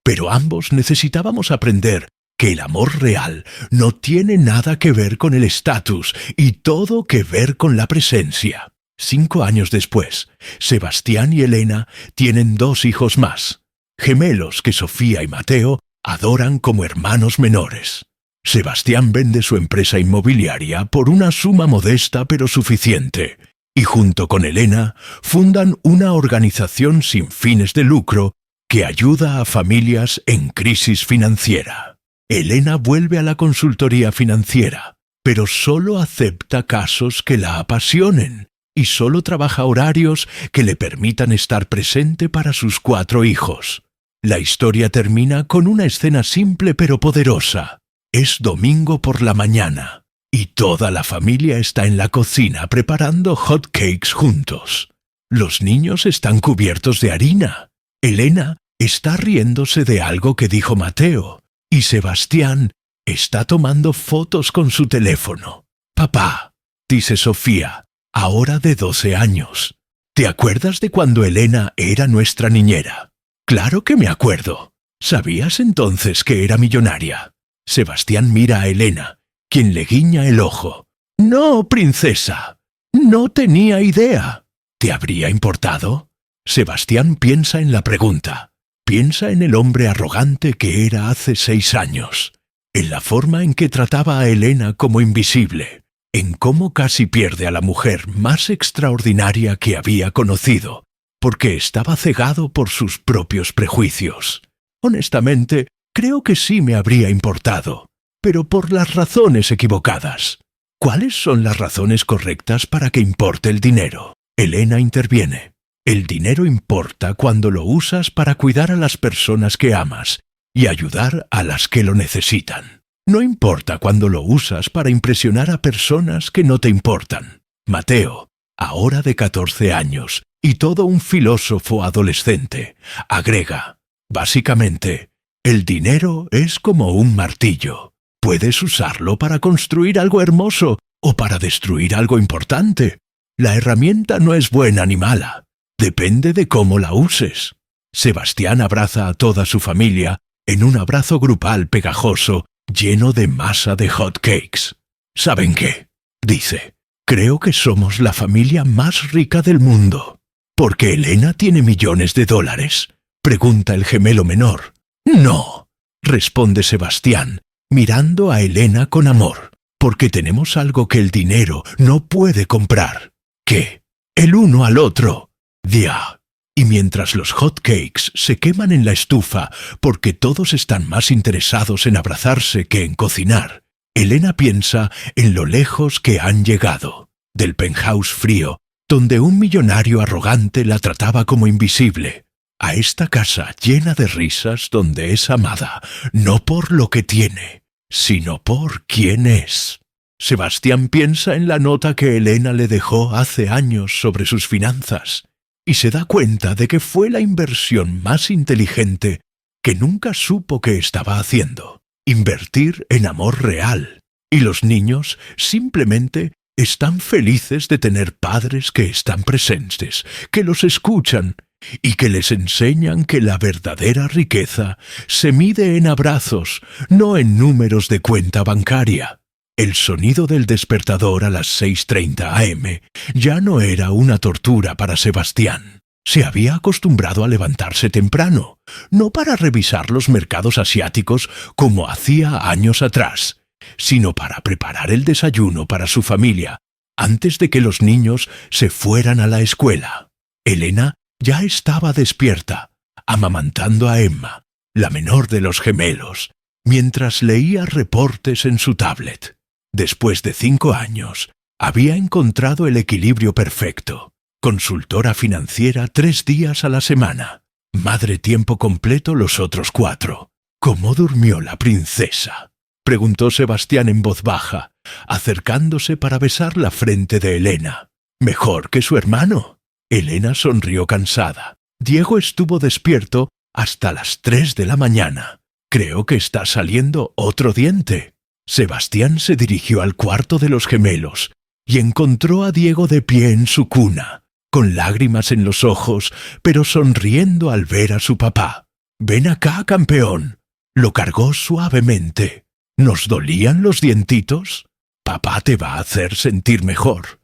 Pero ambos necesitábamos aprender que el amor real no tiene nada que ver con el estatus y todo que ver con la presencia. 5 años después, Sebastián y Elena tienen 2 hijos más, gemelos que Sofía y Mateo adoran como hermanos menores. Sebastián vende su empresa inmobiliaria por una suma modesta pero suficiente, y junto con Elena fundan una organización sin fines de lucro que ayuda a familias en crisis financiera. Elena vuelve a la consultoría financiera, pero solo acepta casos que la apasionen y solo trabaja horarios que le permitan estar presente para sus 4 hijos. La historia termina con una escena simple pero poderosa. Es domingo por la mañana y toda la familia está en la cocina preparando hot cakes juntos. Los niños están cubiertos de harina. Elena está riéndose de algo que dijo Mateo y Sebastián está tomando fotos con su teléfono. «Papá», dice Sofía, ahora de 12 años, «¿te acuerdas de cuando Elena era nuestra niñera?» «Claro que me acuerdo. ¿Sabías entonces que era millonaria?» Sebastián mira a Elena, quien le guiña el ojo. «No, princesa. No tenía idea. ¿Te habría importado?» Sebastián piensa en la pregunta. Piensa en el hombre arrogante que era hace 6 años, en la forma en que trataba a Elena como invisible, en cómo casi pierde a la mujer más extraordinaria que había conocido, porque estaba cegado por sus propios prejuicios. Honestamente, creo que sí me habría importado, pero por las razones equivocadas. ¿Cuáles son las razones correctas para que importe el dinero? Elena interviene. El dinero importa cuando lo usas para cuidar a las personas que amas y ayudar a las que lo necesitan. No importa cuando lo usas para impresionar a personas que no te importan. Mateo, ahora de 14 años y todo un filósofo adolescente, agrega, básicamente, el dinero es como un martillo. Puedes usarlo para construir algo hermoso o para destruir algo importante. La herramienta no es buena ni mala. Depende de cómo la uses. Sebastián abraza a toda su familia en un abrazo grupal pegajoso lleno de masa de hot cakes. ¿Saben qué?, dice. Creo que somos la familia más rica del mundo. ¿Por qué Elena tiene millones de dólares?, pregunta el gemelo menor. No, responde Sebastián, mirando a Elena con amor. Porque tenemos algo que el dinero no puede comprar. ¿Qué? El uno al otro. ¡Dia! Y mientras los hot cakes se queman en la estufa porque todos están más interesados en abrazarse que en cocinar, Elena piensa en lo lejos que han llegado, del penthouse frío, donde un millonario arrogante la trataba como invisible, a esta casa llena de risas donde es amada, no por lo que tiene, sino por quién es. Sebastián piensa en la nota que Elena le dejó hace años sobre sus finanzas, y se da cuenta de que fue la inversión más inteligente que nunca supo que estaba haciendo. Invertir en amor real. Y los niños simplemente están felices de tener padres que están presentes, que los escuchan y que les enseñan que la verdadera riqueza se mide en abrazos, no en números de cuenta bancaria. El sonido del despertador a las 6:30 am ya no era una tortura para Sebastián. Se había acostumbrado a levantarse temprano, no para revisar los mercados asiáticos como hacía años atrás, sino para preparar el desayuno para su familia antes de que los niños se fueran a la escuela. Elena ya estaba despierta, amamantando a Emma, la menor de los gemelos, mientras leía reportes en su tablet. Después de 5 años, había encontrado el equilibrio perfecto. Consultora financiera 3 días a la semana. Madre tiempo completo los otros 4. ¿Cómo durmió la princesa?, preguntó Sebastián en voz baja, acercándose para besar la frente de Elena. ¿Mejor que su hermano? Elena sonrió cansada. Diego estuvo despierto hasta las 3 de la mañana. Creo que está saliendo otro diente. Sebastián se dirigió al cuarto de los gemelos y encontró a Diego de pie en su cuna, con lágrimas en los ojos, pero sonriendo al ver a su papá. «Ven acá, campeón», Lo cargó suavemente. ¿Nos dolían los dientitos? Papá te va a hacer sentir mejor.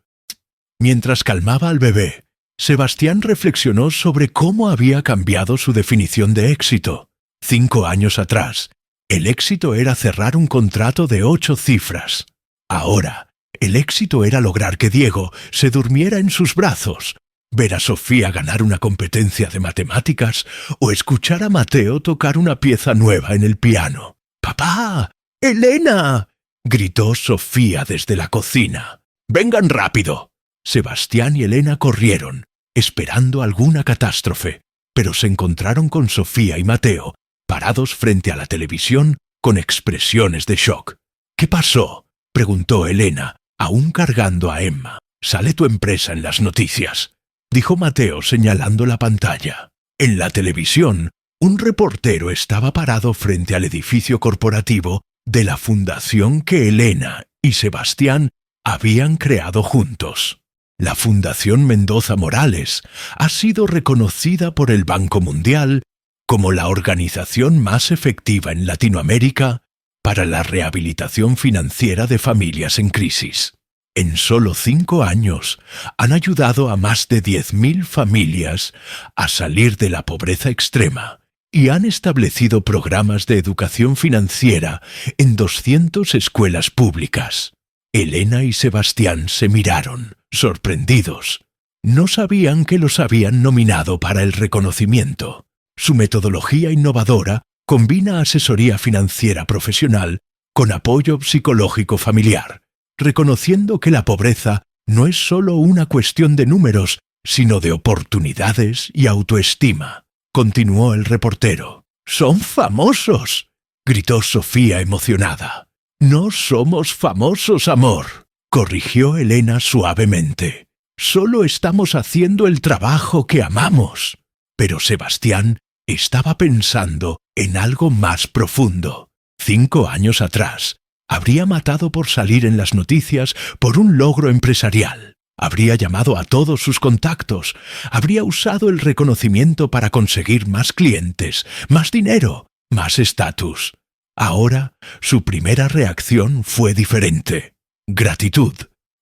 Mientras calmaba al bebé, Sebastián reflexionó sobre cómo había cambiado su definición de éxito. 5 años atrás, el éxito era cerrar un contrato de 8 cifras. Ahora, el éxito era lograr que Diego se durmiera en sus brazos, ver a Sofía ganar una competencia de matemáticas o escuchar a Mateo tocar una pieza nueva en el piano. ¡Papá! ¡Elena!, gritó Sofía desde la cocina. ¡Vengan rápido! Sebastián y Elena corrieron, esperando alguna catástrofe, pero se encontraron con Sofía y Mateo, parados frente a la televisión con expresiones de shock. ¿Qué pasó?, preguntó Elena, aún cargando a Emma. «Sale tu empresa en las noticias», dijo Mateo señalando la pantalla. En la televisión, un reportero estaba parado frente al edificio corporativo de la fundación que Elena y Sebastián habían creado juntos. La Fundación Mendoza Morales ha sido reconocida por el Banco Mundial como la organización más efectiva en Latinoamérica para la rehabilitación financiera de familias en crisis. En solo 5 años han ayudado a más de 10.000 familias a salir de la pobreza extrema y han establecido programas de educación financiera en 200 escuelas públicas. Elena y Sebastián se miraron, sorprendidos. No sabían que los habían nominado para el reconocimiento. Su metodología innovadora combina asesoría financiera profesional con apoyo psicológico familiar, reconociendo que la pobreza no es solo una cuestión de números, sino de oportunidades y autoestima. Continuó el reportero. «¡Son famosos!», gritó Sofía emocionada. «No somos famosos, amor», corrigió Elena suavemente. «Solo estamos haciendo el trabajo que amamos». Pero Sebastián estaba pensando en algo más profundo. 5 años atrás, habría matado por salir en las noticias por un logro empresarial. Habría llamado a todos sus contactos. Habría usado el reconocimiento para conseguir más clientes, más dinero, más estatus. Ahora, su primera reacción fue diferente. Gratitud.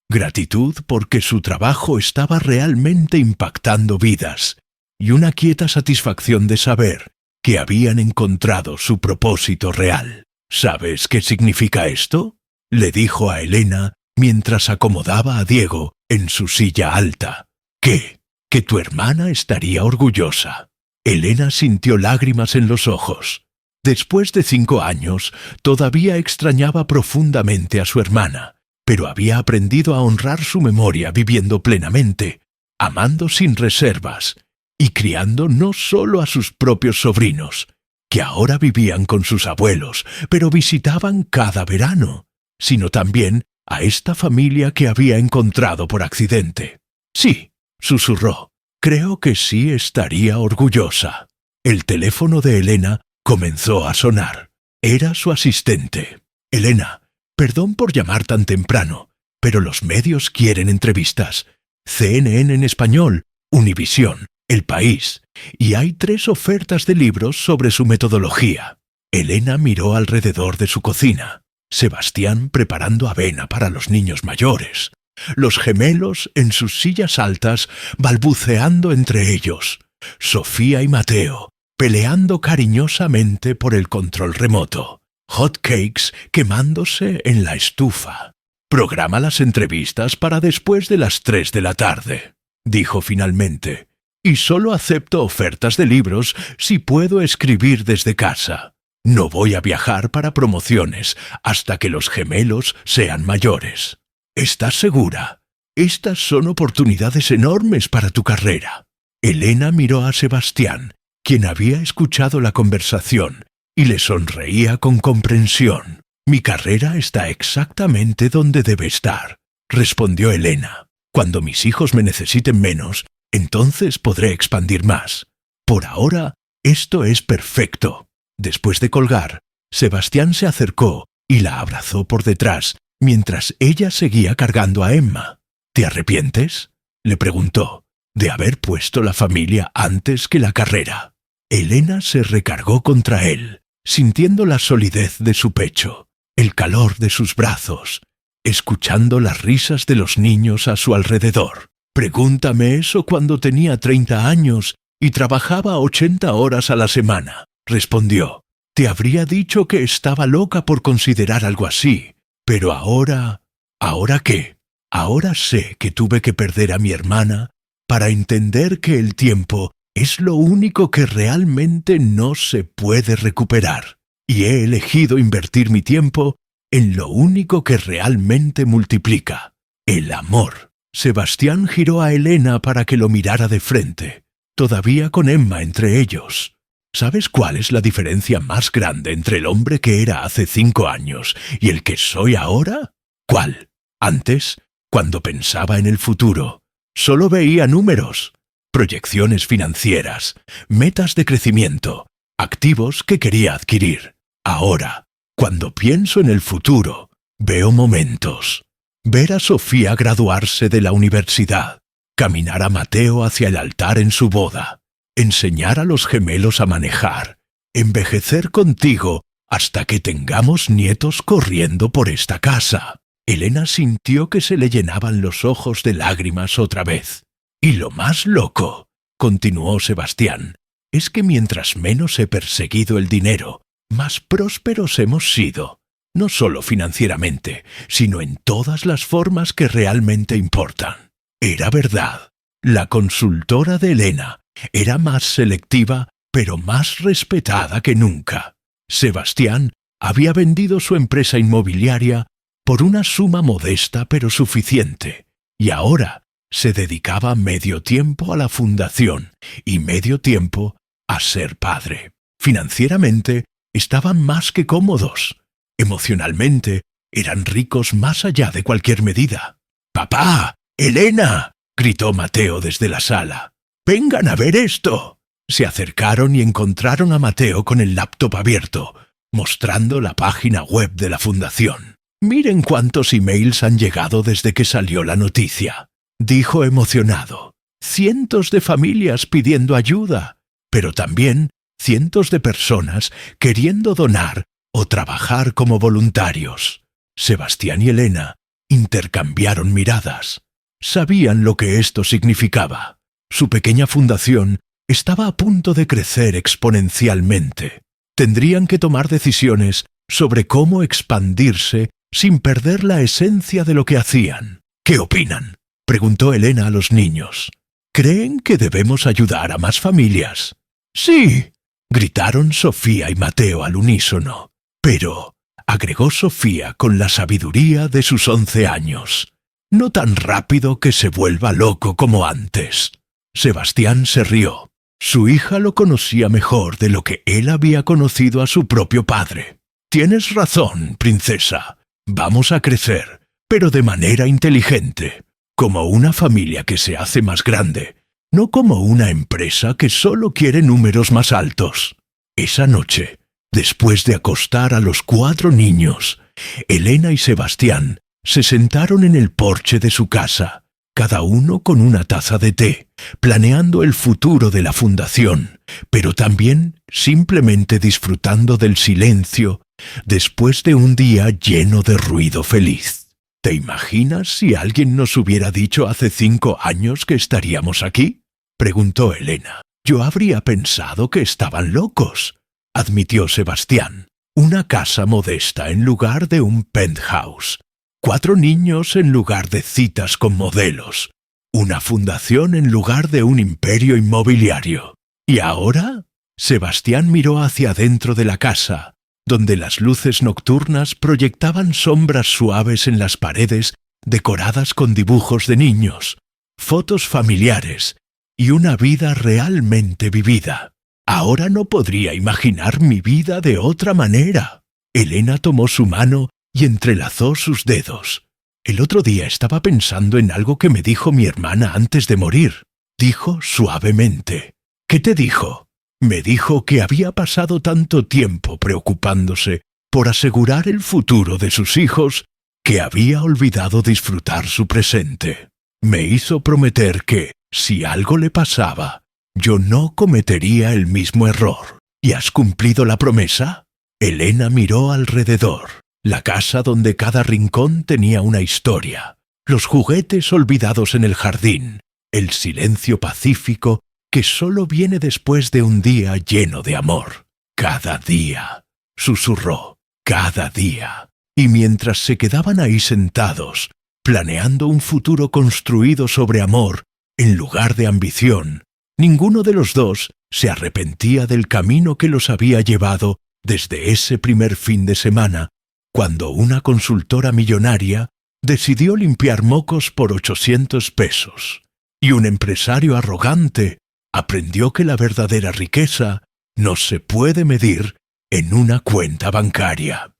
Gratitud porque su trabajo estaba realmente impactando vidas. Y una quieta satisfacción de saber que habían encontrado su propósito real. «¿Sabes qué significa esto?», le dijo a Elena mientras acomodaba a Diego en su silla alta. «¿Qué? Que tu hermana estaría orgullosa». Elena sintió lágrimas en los ojos. Después de 5 años, todavía extrañaba profundamente a su hermana, pero había aprendido a honrar su memoria viviendo plenamente, amando sin reservas, y criando no solo a sus propios sobrinos, que ahora vivían con sus abuelos, pero visitaban cada verano, sino también a esta familia que había encontrado por accidente. «Sí», susurró, «creo que sí estaría orgullosa». El teléfono de Elena comenzó a sonar. Era su asistente. «Elena, perdón por llamar tan temprano, pero los medios quieren entrevistas. CNN en español, Univisión, El País, y hay 3 ofertas de libros sobre su metodología». Elena miró alrededor de su cocina. Sebastián preparando avena para los niños mayores. Los gemelos en sus sillas altas balbuceando entre ellos. Sofía y Mateo peleando cariñosamente por el control remoto. Hot cakes quemándose en la estufa. «Programa las entrevistas para después de las 3 de la tarde», dijo finalmente. «Y solo acepto ofertas de libros si puedo escribir desde casa. No voy a viajar para promociones hasta que los gemelos sean mayores. ¿Estás segura? Estas son oportunidades enormes para tu carrera». Elena miró a Sebastián, quien había escuchado la conversación, y le sonreía con comprensión. «Mi carrera está exactamente donde debe estar», respondió Elena. «Cuando mis hijos me necesiten menos, entonces podré expandir más. Por ahora, esto es perfecto». Después de colgar, Sebastián se acercó y la abrazó por detrás, mientras ella seguía cargando a Emma. «¿Te arrepientes?», le preguntó, «de haber puesto la familia antes que la carrera». Elena se recargó contra él. sintiendo la solidez de su pecho, el calor de sus brazos, escuchando las risas de los niños a su alrededor. Pregúntame eso cuando tenía 30 años y trabajaba 80 horas a la semana, respondió. Te habría dicho que estaba loca por considerar algo así, pero ahora... ¿Ahora qué? Ahora sé que tuve que perder a mi hermana para entender que el tiempo es lo único que realmente no se puede recuperar, y he elegido invertir mi tiempo en lo único que realmente multiplica, el amor. Sebastián giró a Elena para que lo mirara de frente, todavía con Emma entre ellos. ¿Sabes cuál es la diferencia más grande entre el hombre que era hace 5 años y el que soy ahora? ¿Cuál? Antes, cuando pensaba en el futuro, solo veía números, proyecciones financieras, metas de crecimiento, activos que quería adquirir. Ahora, cuando pienso en el futuro, veo momentos. Ver a Sofía graduarse de la universidad, caminar a Mateo hacia el altar en su boda, enseñar a los gemelos a manejar, envejecer contigo hasta que tengamos nietos corriendo por esta casa. Elena sintió que se le llenaban los ojos de lágrimas otra vez. Y lo más loco, continuó Sebastián, es que mientras menos he perseguido el dinero, más prósperos hemos sido. No solo financieramente, sino en todas las formas que realmente importan. Era verdad. La consultora de Elena era más selectiva, pero más respetada que nunca. Sebastián había vendido su empresa inmobiliaria por una suma modesta pero suficiente, y ahora se dedicaba medio tiempo a la fundación y medio tiempo a ser padre. Financieramente estaban más que cómodos. Emocionalmente, eran ricos más allá de cualquier medida. «¡Papá! ¡Elena!», gritó Mateo desde la sala. «¡Vengan a ver esto!». Se acercaron y encontraron a Mateo con el laptop abierto, mostrando la página web de la fundación. «Miren cuántos emails han llegado desde que salió la noticia», dijo emocionado. «Cientos de familias pidiendo ayuda, pero también cientos de personas queriendo donar o trabajar como voluntarios». Sebastián y Elena intercambiaron miradas. Sabían lo que esto significaba. Su pequeña fundación estaba a punto de crecer exponencialmente. Tendrían que tomar decisiones sobre cómo expandirse sin perder la esencia de lo que hacían. «¿Qué opinan?», preguntó Elena a los niños. «¿Creen que debemos ayudar a más familias?». «Sí», gritaron Sofía y Mateo al unísono. «Pero», agregó Sofía con la sabiduría de sus 11 años, «no tan rápido que se vuelva loco como antes». Sebastián se rió. Su hija lo conocía mejor de lo que él había conocido a su propio padre. «Tienes razón, princesa. Vamos a crecer, pero de manera inteligente, como una familia que se hace más grande, no como una empresa que solo quiere números más altos». Esa noche, después de acostar a los 4 niños, Elena y Sebastián se sentaron en el porche de su casa, cada uno con una taza de té, planeando el futuro de la fundación, pero también simplemente disfrutando del silencio después de un día lleno de ruido feliz. ¿Te imaginas si alguien nos hubiera dicho hace 5 años que estaríamos aquí?, preguntó Elena. «Yo habría pensado que estaban locos», admitió Sebastián. «Una casa modesta en lugar de un penthouse. 4 niños en lugar de citas con modelos. Una fundación en lugar de un imperio inmobiliario. ¿Y ahora?». Sebastián miró hacia adentro de la casa, donde las luces nocturnas proyectaban sombras suaves en las paredes decoradas con dibujos de niños, fotos familiares y una vida realmente vivida. «Ahora no podría imaginar mi vida de otra manera». Elena tomó su mano y entrelazó sus dedos. «El otro día estaba pensando en algo que me dijo mi hermana antes de morir», dijo suavemente. «¿Qué te dijo?». «Me dijo que había pasado tanto tiempo preocupándose por asegurar el futuro de sus hijos que había olvidado disfrutar su presente. Me hizo prometer que, si algo le pasaba, yo no cometería el mismo error». «¿Y has cumplido la promesa?». Elena miró alrededor. La casa donde cada rincón tenía una historia. Los juguetes olvidados en el jardín. El silencio pacífico que solo viene después de un día lleno de amor. Cada día, susurró, cada día. Y mientras se quedaban ahí sentados, planeando un futuro construido sobre amor en lugar de ambición, ninguno de los dos se arrepentía del camino que los había llevado desde ese primer fin de semana, cuando una consultora millonaria decidió limpiar mocos por 800 pesos. Y un empresario arrogante aprendió que la verdadera riqueza no se puede medir en una cuenta bancaria.